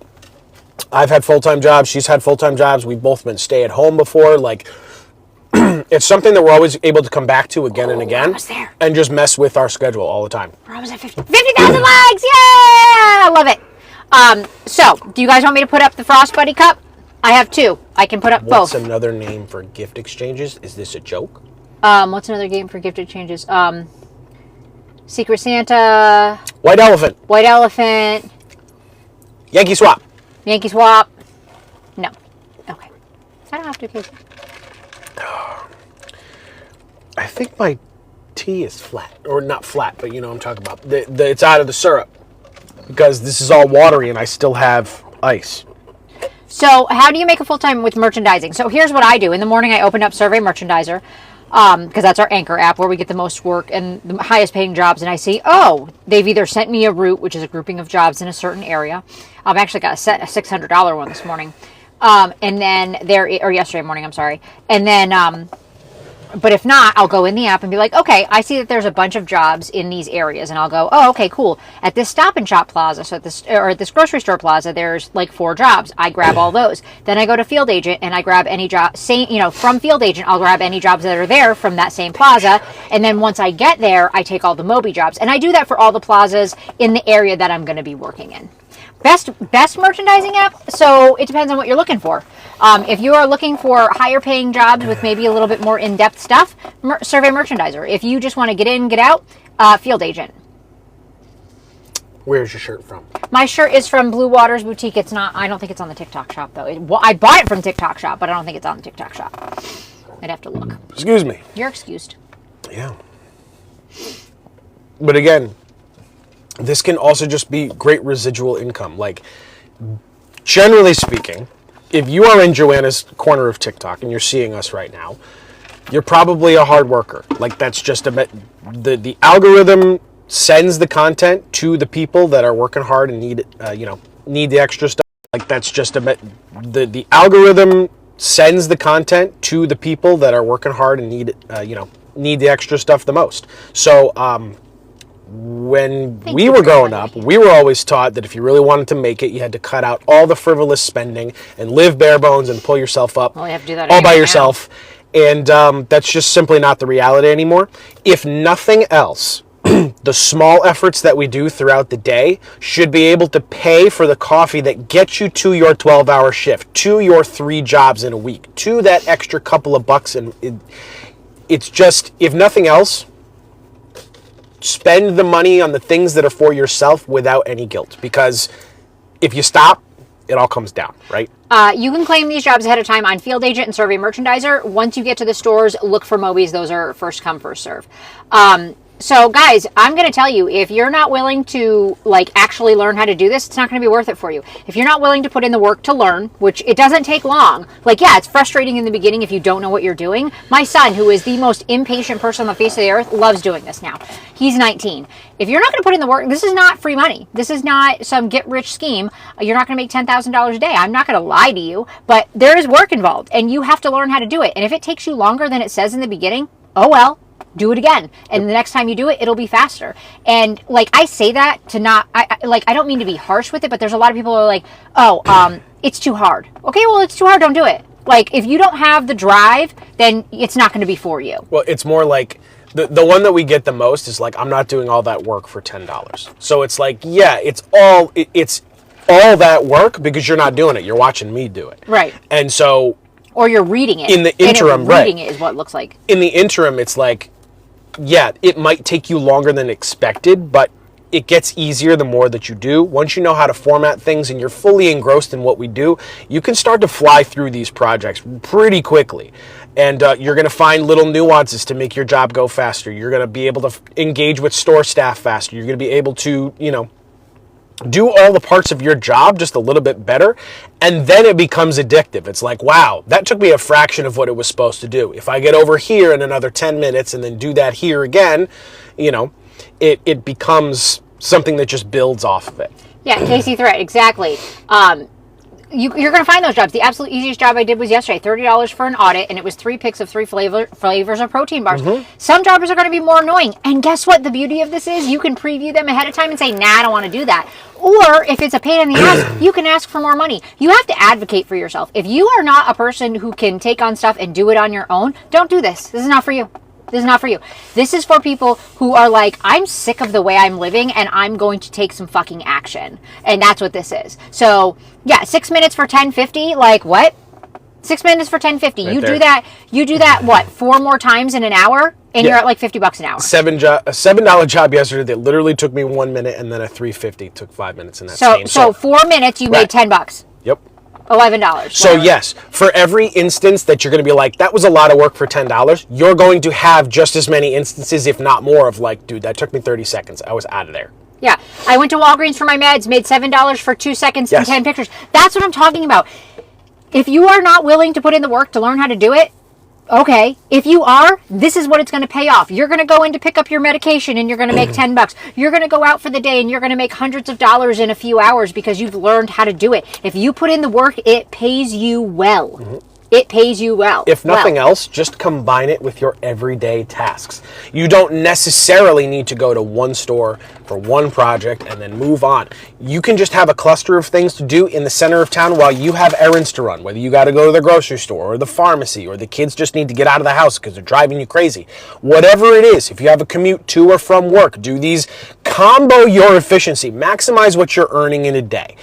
I've had full-time jobs. She's had full-time jobs. We've both been stay-at-home before. Like, it's something that we're always able to come back to again and again and just mess with our schedule all the time. We're almost at 50,000 likes. Yeah! I love it. So, do you guys want me to put up the Frost Buddy cup? I have 2. I can put up What's both. another name for gift exchanges? Is this a joke? What's another game for gift exchanges? Secret Santa. White Elephant. White Elephant. Yankee Swap. Yankee Swap. No. Okay. I don't have to, Casey. I think my tea is flat. Or not flat, but you know what I'm talking about. It's out of the syrup. Because this is all watery and I still have ice. So, how do you make a full-time with merchandising? So, here's what I do. In the morning, I open up Survey Merchandiser, because that's our anchor app where we get the most work and the highest paying jobs. And I see, oh, they've either sent me a route, which is a grouping of jobs in a certain area. I've actually got a $600 one this morning. And then or yesterday morning, I'm sorry. And then, but if not, I'll go in the app and be like, okay, I see that there's a bunch of jobs in these areas. And I'll go, oh, okay, cool. At this Stop and Shop plaza, so at this grocery store plaza, there's like 4 jobs. I grab all those. Then I go to Field Agent and I grab any job, from Field Agent, I'll grab any jobs that are there from that same plaza. And then once I get there, I take all the Moby jobs. And I do that for all the plazas in the area that I'm going to be working in. Best merchandising app, so it depends on what you're looking for. If you are looking for higher paying jobs with maybe a little bit more in-depth stuff, Survey Merchandiser. If you just want to get in, get out, Field Agent. Where's your shirt from? My shirt is from Blue Waters Boutique. It's not, I don't think it's on the TikTok shop though. I bought it from TikTok shop, but I don't think it's on the TikTok shop. I'd have to look. Excuse me. You're excused. Yeah. But again, this can also just be great residual income. Like, generally speaking, if you are in Joanna's corner of TikTok and you're seeing us right now, you're probably a hard worker. Like, that's just the algorithm sends the content to the people that are working hard and need the extra stuff. Like, that's just the algorithm sends the content to the people that are working hard and need the extra stuff the most. So, when we were growing up, we were always taught that if you really wanted to make it, you had to cut out all the frivolous spending and live bare bones and pull yourself up Well, you have to do that all by anyway yourself. And that's just simply not the reality anymore. If nothing else, the small efforts that we do throughout the day should be able to pay for the coffee that gets you to your 12-hour shift, to your 3 jobs in a week, to that extra couple of bucks. And it's just, if nothing else, spend the money on the things that are for yourself without any guilt. Because if you stop, it all comes down, right? You can claim these jobs ahead of time on Field Agent and Survey Merchandiser. Once you get to the stores, look for Mobies. Those are first come, first serve. So guys, I'm going to tell you, if you're not willing to actually learn how to do this, it's not going to be worth it for you. If you're not willing to put in the work to learn, which it doesn't take long, yeah, it's frustrating in the beginning if you don't know what you're doing. My son, who is the most impatient person on the face of the earth, loves doing this now. He's 19. If you're not going to put in the work, this is not free money. This is not some get-rich scheme. You're not going to make $10,000 a day. I'm not going to lie to you, but there is work involved, and you have to learn how to do it. And if it takes you longer than it says in the beginning, oh well. Do it again. And the next time you do it, it'll be faster. And I say that to not, I don't mean to be harsh with it, but there's a lot of people who are like, oh, it's too hard. Okay, well, it's too hard. Don't do it. If you don't have the drive, then it's not going to be for you. Well, it's more like the one that we get the most is I'm not doing all that work for $10. So it's yeah, it's all that work because you're not doing it. You're watching me do it. Right. And so. Or you're reading it. In the interim, right. Reading it is what it looks like. In the interim, it's yeah, it might take you longer than expected, but it gets easier the more that you do. Once you know how to format things and you're fully engrossed in what we do, you can start to fly through these projects pretty quickly. And you're going to find little nuances to make your job go faster. You're going to be able to engage with store staff faster. You're going to be able to, do all the parts of your job just a little bit better, and then it becomes addictive. It's wow, that took me a fraction of what it was supposed to do. If I get over here in another 10 minutes and then do that here again, it becomes something that just builds off of it. Yeah, Casey Threat, exactly. You're going to find those jobs. The absolute easiest job I did was yesterday, $30 for an audit, and it was 3 picks of 3 flavors of protein bars. Mm-hmm. Some jobs are going to be more annoying. And guess what? The beauty of this is you can preview them ahead of time and say, nah, I don't want to do that. Or if it's a pain in the ass, you can ask for more money. You have to advocate for yourself. If you are not a person who can take on stuff and do it on your own, don't do this. This is not for you. This is not for you. This is for people who are like, I'm sick of the way I'm living and I'm going to take some fucking action. And that's what this is. So yeah, 6 minutes for $10.50. Like what? 6 minutes for $10.50. You do that, what, 4 more times in an hour? And you're at like $50 an hour. A $7 job yesterday that literally took me 1 minute, and then a $3.50 took 5 minutes in that same. So 4 minutes, you made $10. Yep. $11. So yes, for every instance that you're going to be like, that was a lot of work for $10, you're going to have just as many instances, if not more, of like, dude, that took me 30 seconds. I was out of there. Yeah. I went to Walgreens for my meds, made $7 for 2 seconds and 10 pictures. That's what I'm talking about. If you are not willing to put in the work to learn how to do it, okay. If you are, this is what it's going to pay off. You're going to go in to pick up your medication and you're going to make $10. You're going to go out for the day and you're going to make hundreds of dollars in a few hours because you've learned how to do it. If you put in the work, it pays you well. Mm-hmm. It pays you well. If nothing else, just combine it with your everyday tasks. You don't necessarily need to go to one store for one project and then move on. You can just have a cluster of things to do in the center of town while you have errands to run, whether you got to go to the grocery store or the pharmacy or the kids just need to get out of the house because they're driving you crazy. Whatever it is, if you have a commute to or from work, do these. Combo your efficiency. Maximize what you're earning in a day.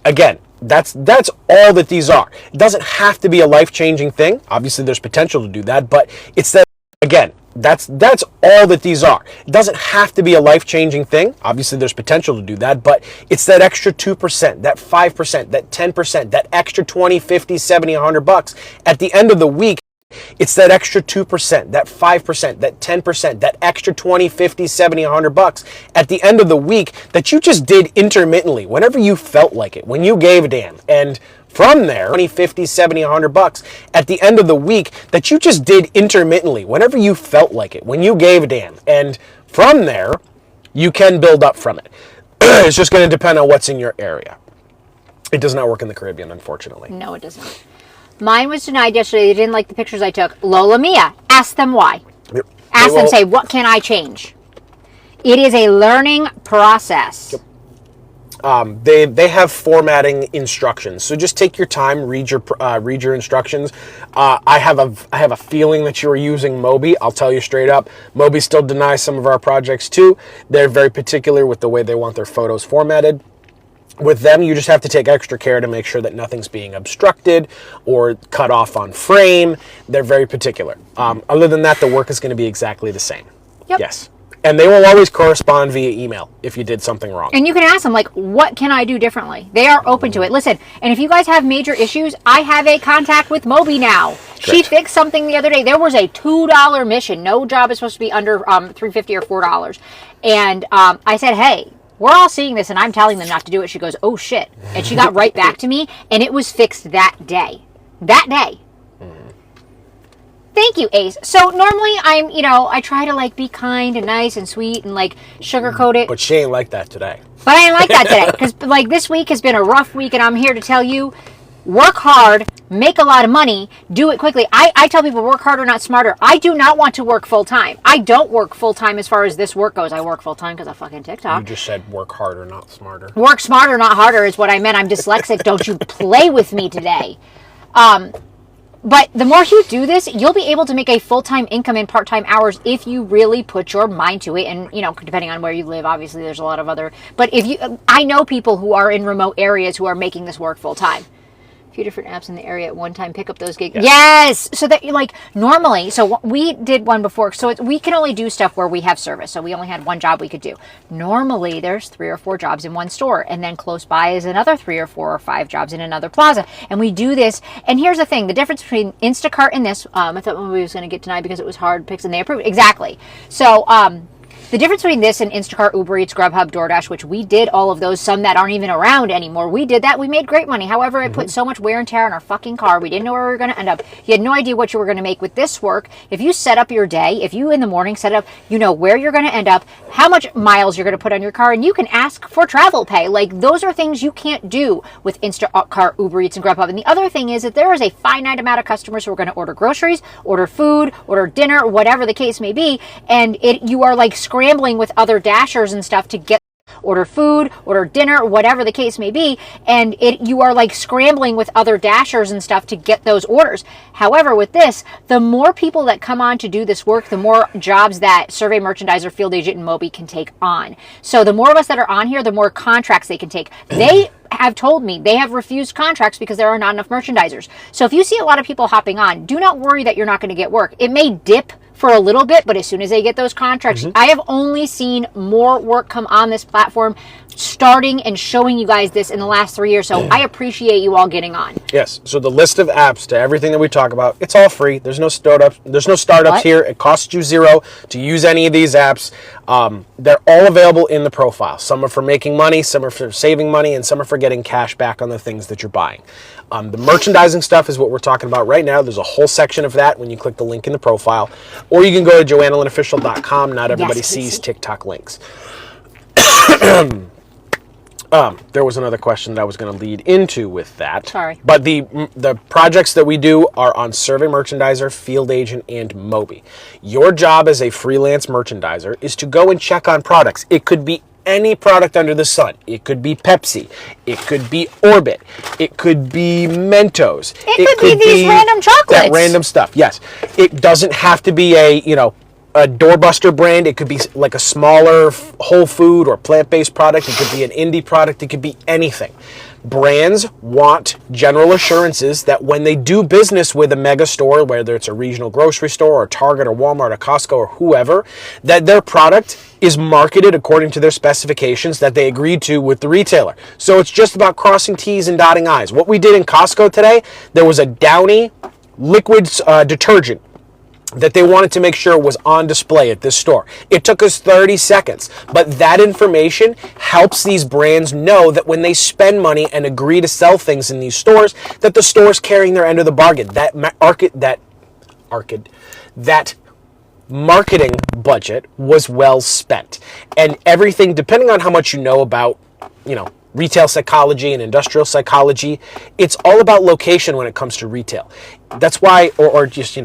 Again, that's all that these are. It doesn't have to be a life-changing thing. Obviously, there's potential to do that, but it's that, again, that's all that these are. It doesn't have to be a life-changing thing. Obviously, there's potential to do that, but it's that extra 2%, that 5%, that 10%, that extra 20, 50, 70, $100. At the end of the week, it's that extra 2%, that 5%, that 10%, that extra 20, 50, 70, $100 at the end of the week that you just did intermittently, whenever you felt like it, when you gave a damn. And from there, 20, 50, 70, $100 at the end of the week that you just did intermittently, whenever you felt like it, when you gave a damn. And from there, you can build up from it. It's just going to depend on what's in your area. It does not work in the Caribbean, unfortunately. No, it doesn't. Mine was denied yesterday. They didn't like the pictures I took. Lola Mia, ask them why. Yep. Ask them, say, what can I change? It is a learning process. Yep. They have formatting instructions, so just take your time, read your instructions. I have a feeling that you are using Mobi. I'll tell you straight up, Mobi still denies some of our projects too. They're very particular with the way they want their photos formatted. With them, you just have to take extra care to make sure that nothing's being obstructed or cut off on frame. They're very particular. Other than that, the work is going to be exactly the same. Yep. Yes. And they will always correspond via email if you did something wrong. And you can ask them, like, what can I do differently? They are open to it. Listen, and if you guys have major issues, I have a contact with Mobi now. Correct. She fixed something the other day. There was a $2 mission. No job is supposed to be under $3.50 or $4. And I said, hey, we're all seeing this, and I'm telling them not to do it. She goes, oh, shit. And she got right back to me, and it was fixed that day. That day. Thank you, Ace. So normally I try to like be kind and nice and sweet and like sugarcoat it. But she ain't like that today. But I ain't like that today because like this week has been a rough week, and I'm here to tell you, work hard, make a lot of money, do it quickly. I tell people work harder, not smarter. I do not want to work full time. I don't work full time as far as this work goes. I work full time because of fucking TikTok. You just said work harder, not smarter. Work smarter, not harder is what I meant. I'm dyslexic. Don't you play with me today. But the more you do this, you'll be able to make a full-time income in part-time hours if you really put your mind to it. And, depending on where you live, obviously there's a lot of other, but I know people who are in remote areas who are making this work full-time. A few different apps in the area at one time, pick up those gigs. Yes! So that you normally, so we did one before, so we can only do stuff where we have service. So we only had one job we could do. Normally there's 3 or 4 jobs in one store, and then close by is another 3 or 4 or 5 jobs in another plaza. And we do this, and here's the thing, the difference between Instacart and this, I thought we was going to get denied because it was hard picks and they approved. Exactly. So, the difference between this and Instacart, Uber Eats, Grubhub, DoorDash, which we did all of those, some that aren't even around anymore. We did that. We made great money. However, it put so much wear and tear on our fucking car. We didn't know where we were going to end up. You had no idea what you were going to make with this work. If you set up your day, if you in the morning set up, you know where you're going to end up, how much miles you're going to put on your car, and you can ask for travel pay. Like, those are things you can't do with Instacart, Uber Eats, and Grubhub. And the other thing is that there is a finite amount of customers who are going to order groceries, order food, order dinner, whatever the case may be, and you are like scrambling with other dashers and stuff to get. order food, order dinner, whatever the case may be, and you are like scrambling with other dashers and stuff to get those orders. However, with this, the more people that come on to do this work, the more jobs that survey merchandiser, field agent, and Moby can take on. So the more of us that are on here, the more contracts they can take. They have told me they have refused contracts because there are not enough merchandisers. So if you see a lot of people hopping on, do not worry that you're not going to get work. It may dip for a little bit, but as soon as they get those contracts, I have only seen more work come on this platform, starting and showing you guys this in the last 3 years. So I appreciate you all getting on. Yes. So the list of apps to everything that we talk about, it's all free. There's no startups. There's no startups here. It costs you $0 to use any of these apps. They're all available in the profile. Some are for making money, some are for saving money, and some are for getting cash back on the things that you're buying. The merchandising stuff is what we're talking about right now. There's a whole section of that when you click the link in the profile. Or you can go to joannalynofficial.com. Not everybody sees TikTok links. There was another question that I was going to lead into with that. Sorry. But the projects that we do are on Survey Merchandiser, Field Agent, and Moby. Your job as a freelance merchandiser is to go and check on products. It could be any product under the sun. It could be Pepsi. It could be Orbit. It could be Mentos. It could be these random chocolates. That random stuff, yes. It doesn't have to be a doorbuster brand. It could be like a smaller whole food or plant-based product. It could be an indie product. It could be anything. Brands want general assurances that when they do business with a mega store, whether it's a regional grocery store or Target or Walmart or Costco or whoever, that their product is marketed according to their specifications that they agreed to with the retailer. So it's just about crossing T's and dotting I's. What we did in Costco today, there was a Downy liquid detergent that they wanted to make sure was on display at this store. It took us 30 seconds, but that information helps these brands know that when they spend money and agree to sell things in these stores, that the store's carrying their end of the bargain. That marketing budget was well spent. And everything, depending on how much you know about, retail psychology and industrial psychology, it's all about location when it comes to retail. That's why, or just,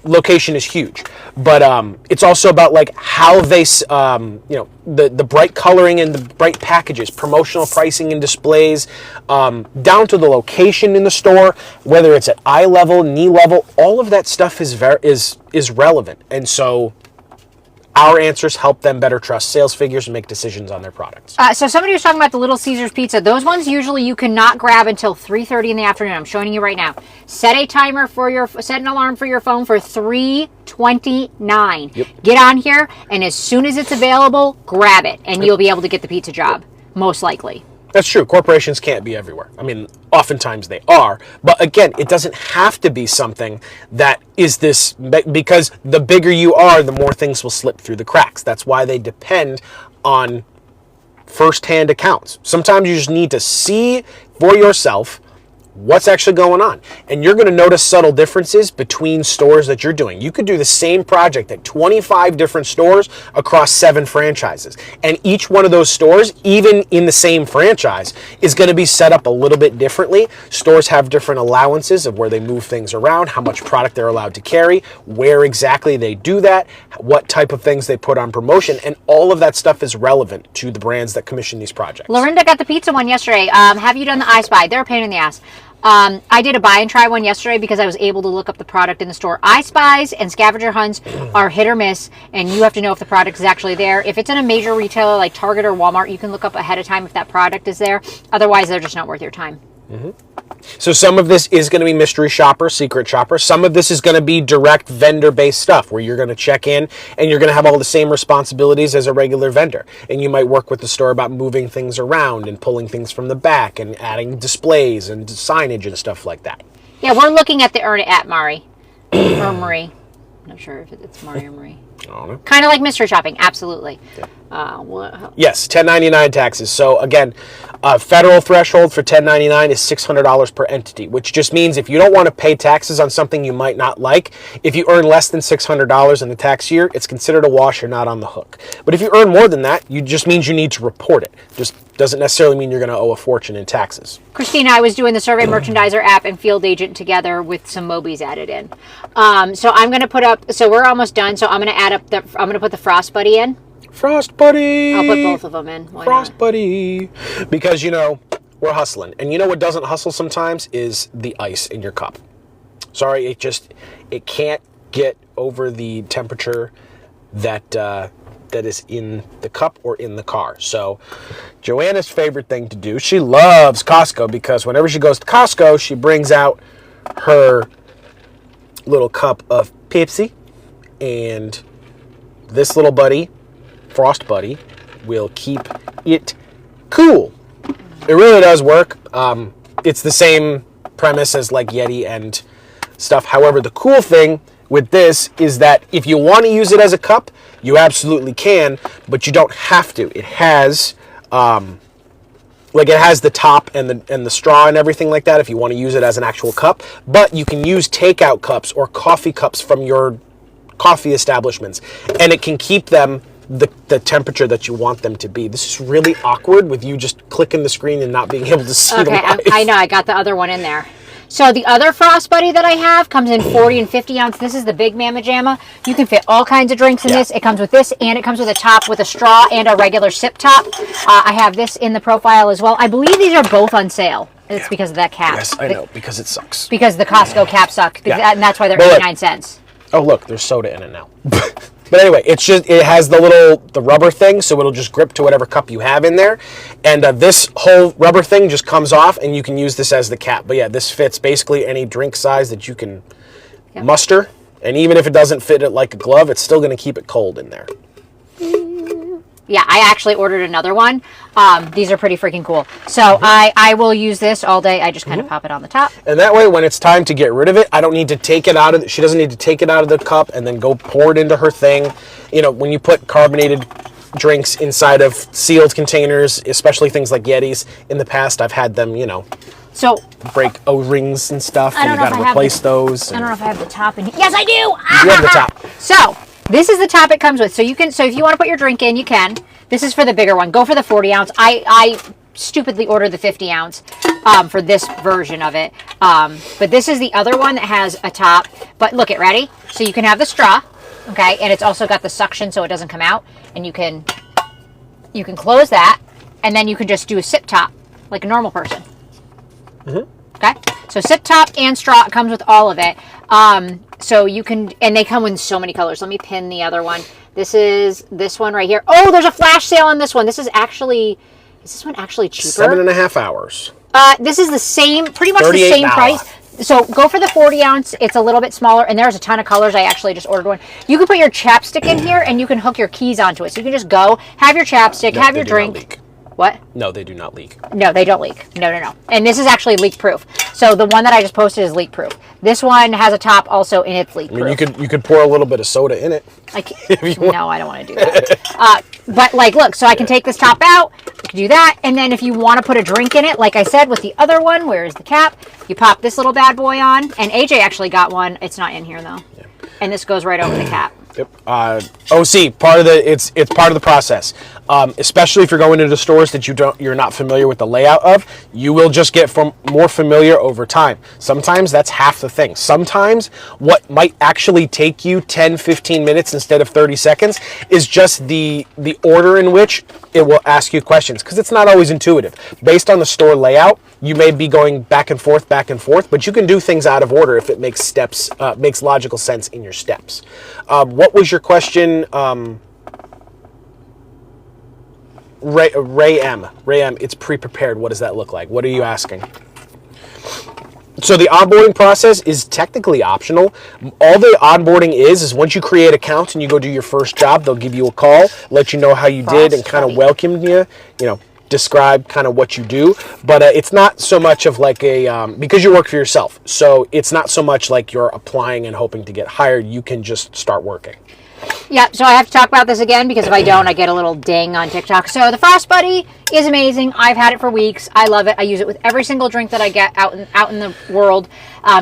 location is huge, but it's also about like how they the bright coloring and the bright packages, promotional pricing and displays, down to the location in the store, whether it's at eye level, knee level, all of that stuff is relevant. And so our answers help them better trust sales figures and make decisions on their products. So somebody was talking about the Little Caesars pizza. Those ones usually you cannot grab until 3:30 in the afternoon. I'm showing you right now. Set an alarm for your phone for 3:29. Yep. Get on here, and as soon as it's available, grab it, and you'll be able to get the pizza job, most likely. That's true. Corporations can't be everywhere. I mean, oftentimes they are. But again, it doesn't have to be something that is this, because the bigger you are, the more things will slip through the cracks. That's why they depend on first-hand accounts. Sometimes you just need to see for yourself what's actually going on. And you're going to notice subtle differences between stores that you're doing. You could do the same project at 25 different stores across 7 franchises. And each one of those stores, even in the same franchise, is going to be set up a little bit differently. Stores have different allowances of where they move things around, how much product they're allowed to carry, where exactly they do that, what type of things they put on promotion, and all of that stuff is relevant to the brands that commission these projects. Lorinda got the pizza one yesterday. Have you done the I Spy? They're a pain in the ass. I did a buy and try one yesterday because I was able to look up the product in the store. I Spies and scavenger hunts are hit or miss, and you have to know if the product is actually there. If it's in a major retailer like Target or Walmart, you can look up ahead of time if that product is there. Otherwise, they're just not worth your time. Mm-hmm. So some of this is going to be mystery shopper, secret shopper. Some of this is going to be direct vendor-based stuff where you're going to check in and you're going to have all the same responsibilities as a regular vendor. And you might work with the store about moving things around and pulling things from the back and adding displays and signage and stuff like that. Yeah, we're looking at the Earn It at Mari. Or Marie. I'm not sure if it's Mari or Marie. I don't know. Kind of like mystery shopping, absolutely. Yeah. Yes, 1099 taxes. So again, federal threshold for 1099 is $600 per entity, which just means if you don't want to pay taxes on something you might not like, if you earn less than $600 in the tax year, it's considered a wash. You're not on the hook. But if you earn more than that, it just means you need to report it. Just doesn't necessarily mean you're going to owe a fortune in taxes. Christina, I was doing the Survey Merchandiser app and Field Agent together with some Mobies added in. So I'm going to put up, so we're almost done. So I'm going to add up I'm going to put the Frost Buddy in. Frost Buddy. I'll put both of them in. Why Frost not? Buddy. Because, you know, we're hustling. And you know what doesn't hustle sometimes is the ice in your cup. Sorry, it can't get over the temperature that that is in the cup or in the car. So Joanna's favorite thing to do, she loves Costco because whenever she goes to Costco, she brings out her little cup of Pepsi, and this little buddy, Frost Buddy, will keep it cool. It really does work. It's the same premise as like Yeti and stuff. However, the cool thing with this is that if you want to use it as a cup, you absolutely can, but you don't have to. It has it has the top and the straw and everything like that if you want to use it as an actual cup, but you can use takeout cups or coffee cups from your coffee establishments, and it can keep them the temperature that you want them to be. This is really awkward with you just clicking the screen and not being able to see the live. I know, I got the other one in there. So the other Frost Buddy that I have comes in 40 and 50 ounce. This is the big Mamma Jamma. You can fit all kinds of drinks in this. It comes with this, and it comes with a top with a straw and a regular sip top. I have this in the profile as well. I believe these are both on sale. It's because of that cap. Yes, I know, because it sucks. Because the Costco caps suck. Yeah. And that's why they're Well, 89 cents. Oh, look, there's soda in it now. But anyway, it has the rubber thing, so it'll just grip to whatever cup you have in there. And this whole rubber thing just comes off, and you can use this as the cap. But yeah, this fits basically any drink size that you can muster. And even if it doesn't fit it like a glove, it's still going to keep it cold in there. Yeah, I actually ordered another one. These are pretty freaking cool. So I will use this all day. I just kind of pop it on the top. And that way, when it's time to get rid of it, I don't need to take it out of. She doesn't need to take it out of the cup and then go pour it into her thing. You know, when you put carbonated drinks inside of sealed containers, especially things like Yetis, in the past I've had them, So break O-rings and stuff, and you got to replace those. I don't know if I have the top in here. Yes, I do. You have the top. So this is the top it comes with. So if you want to put your drink in, you can. This is for the bigger one. Go for the 40 ounce. I stupidly ordered the 50 ounce for this version of it. But this is the other one that has a top. But look, ready? So you can have the straw, okay? And it's also got the suction so it doesn't come out. And you can close that, and then you can just do a sip top like a normal person. Okay? So sip top and straw, it comes with all of it. So you can, and they come in so many colors. Let me pin the other one. This is this one right here. Oh, there's a flash sale on this one. Is this one actually cheaper? 7.5 hours. This is the same, pretty much the $38. same price. So go for the 40 ounce. It's a little bit smaller, and there's a ton of colors. I actually just ordered one. You can put your chapstick in here, and you can hook your keys onto it. So you can just go, have your chapstick, have your drink. What? No, they do not leak. No, they don't leak. No. And this is actually leak proof. So the one that I just posted is leak proof. This one has a top also, and it's leak proof. I mean, you could pour a little bit of soda in it. No, I don't want to do that. But look, so I can take this top out. I can do that, and then if you want to put a drink in it, like I said with the other one, where is the cap? You pop this little bad boy on, and AJ actually got one. It's not in here though. Yeah. And this goes right over the cap. Yep. OC, it's part of the process. Especially if you're going into stores that you're not familiar with the layout of, you will just get more familiar over time. Sometimes that's half the thing. Sometimes what might actually take you 10, 15 minutes instead of 30 seconds is just the order in which it will ask you questions, because it's not always intuitive. Based on the store layout, you may be going back and forth, but you can do things out of order if it makes logical sense in your steps. What was your question? Ray M, it's pre-prepared. What does that look like? What are you asking? So the onboarding process is technically optional. All the onboarding is once you create accounts and you go do your first job, they'll give you a call, let you know how you did, and kind of welcome you, describe kind of what you do. But it's not so much of like because you work for yourself, so it's not so much like you're applying and hoping to get hired. You can just start working. Yeah, so I have to talk about this again, because if I don't, I get a little ding on TikTok. So the Frost Buddy is amazing. I've had it for weeks. I love it. I use it with every single drink that I get out in the world,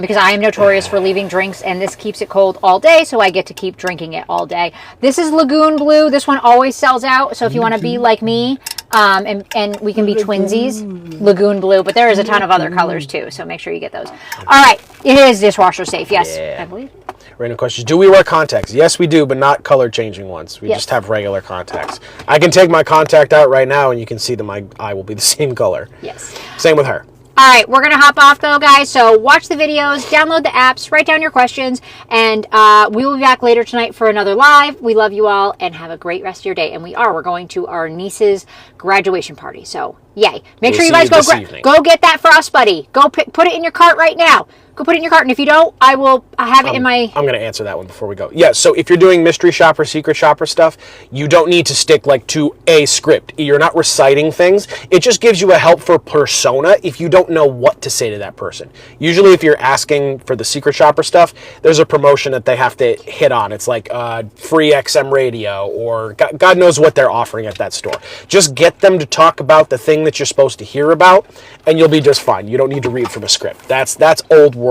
because I am notorious for leaving drinks, and this keeps it cold all day, so I get to keep drinking it all day. This is Lagoon Blue. This one always sells out, so if you want to be like me, and we can be twinsies, Lagoon Blue, but there is a ton of other colors too, so make sure you get those. All right, it is dishwasher safe, yes, I believe. Random questions. Do we wear contacts? Yes, we do, but not color changing ones. We just have regular contacts. I can take my contact out right now and you can see that my eye will be the same color. Yes. Same with her. All right, we're going to hop off though, guys. So watch the videos, download the apps, write down your questions, and we will be back later tonight for another live. We love you all and have a great rest of your day. And we're going to our niece's graduation party. So yay. Make sure you guys go get that Frost Buddy. Go put it in your cart right now. Go put it in your cart, and if you don't, I have it in my... I'm going to answer that one before we go. Yeah, so if you're doing mystery shopper, secret shopper stuff, you don't need to stick like to a script. You're not reciting things. It just gives you a helpful persona if you don't know what to say to that person. Usually if you're asking for the secret shopper stuff, there's a promotion that they have to hit on. It's like free XM radio or God knows what they're offering at that store. Just get them to talk about the thing that you're supposed to hear about, and you'll be just fine. You don't need to read from a script. That's old world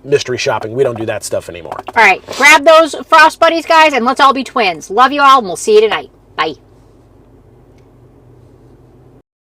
mystery shopping. We don't do that stuff anymore. All right, grab those Frost Buddies, guys, and let's all be twins. Love you all, and we'll see you tonight.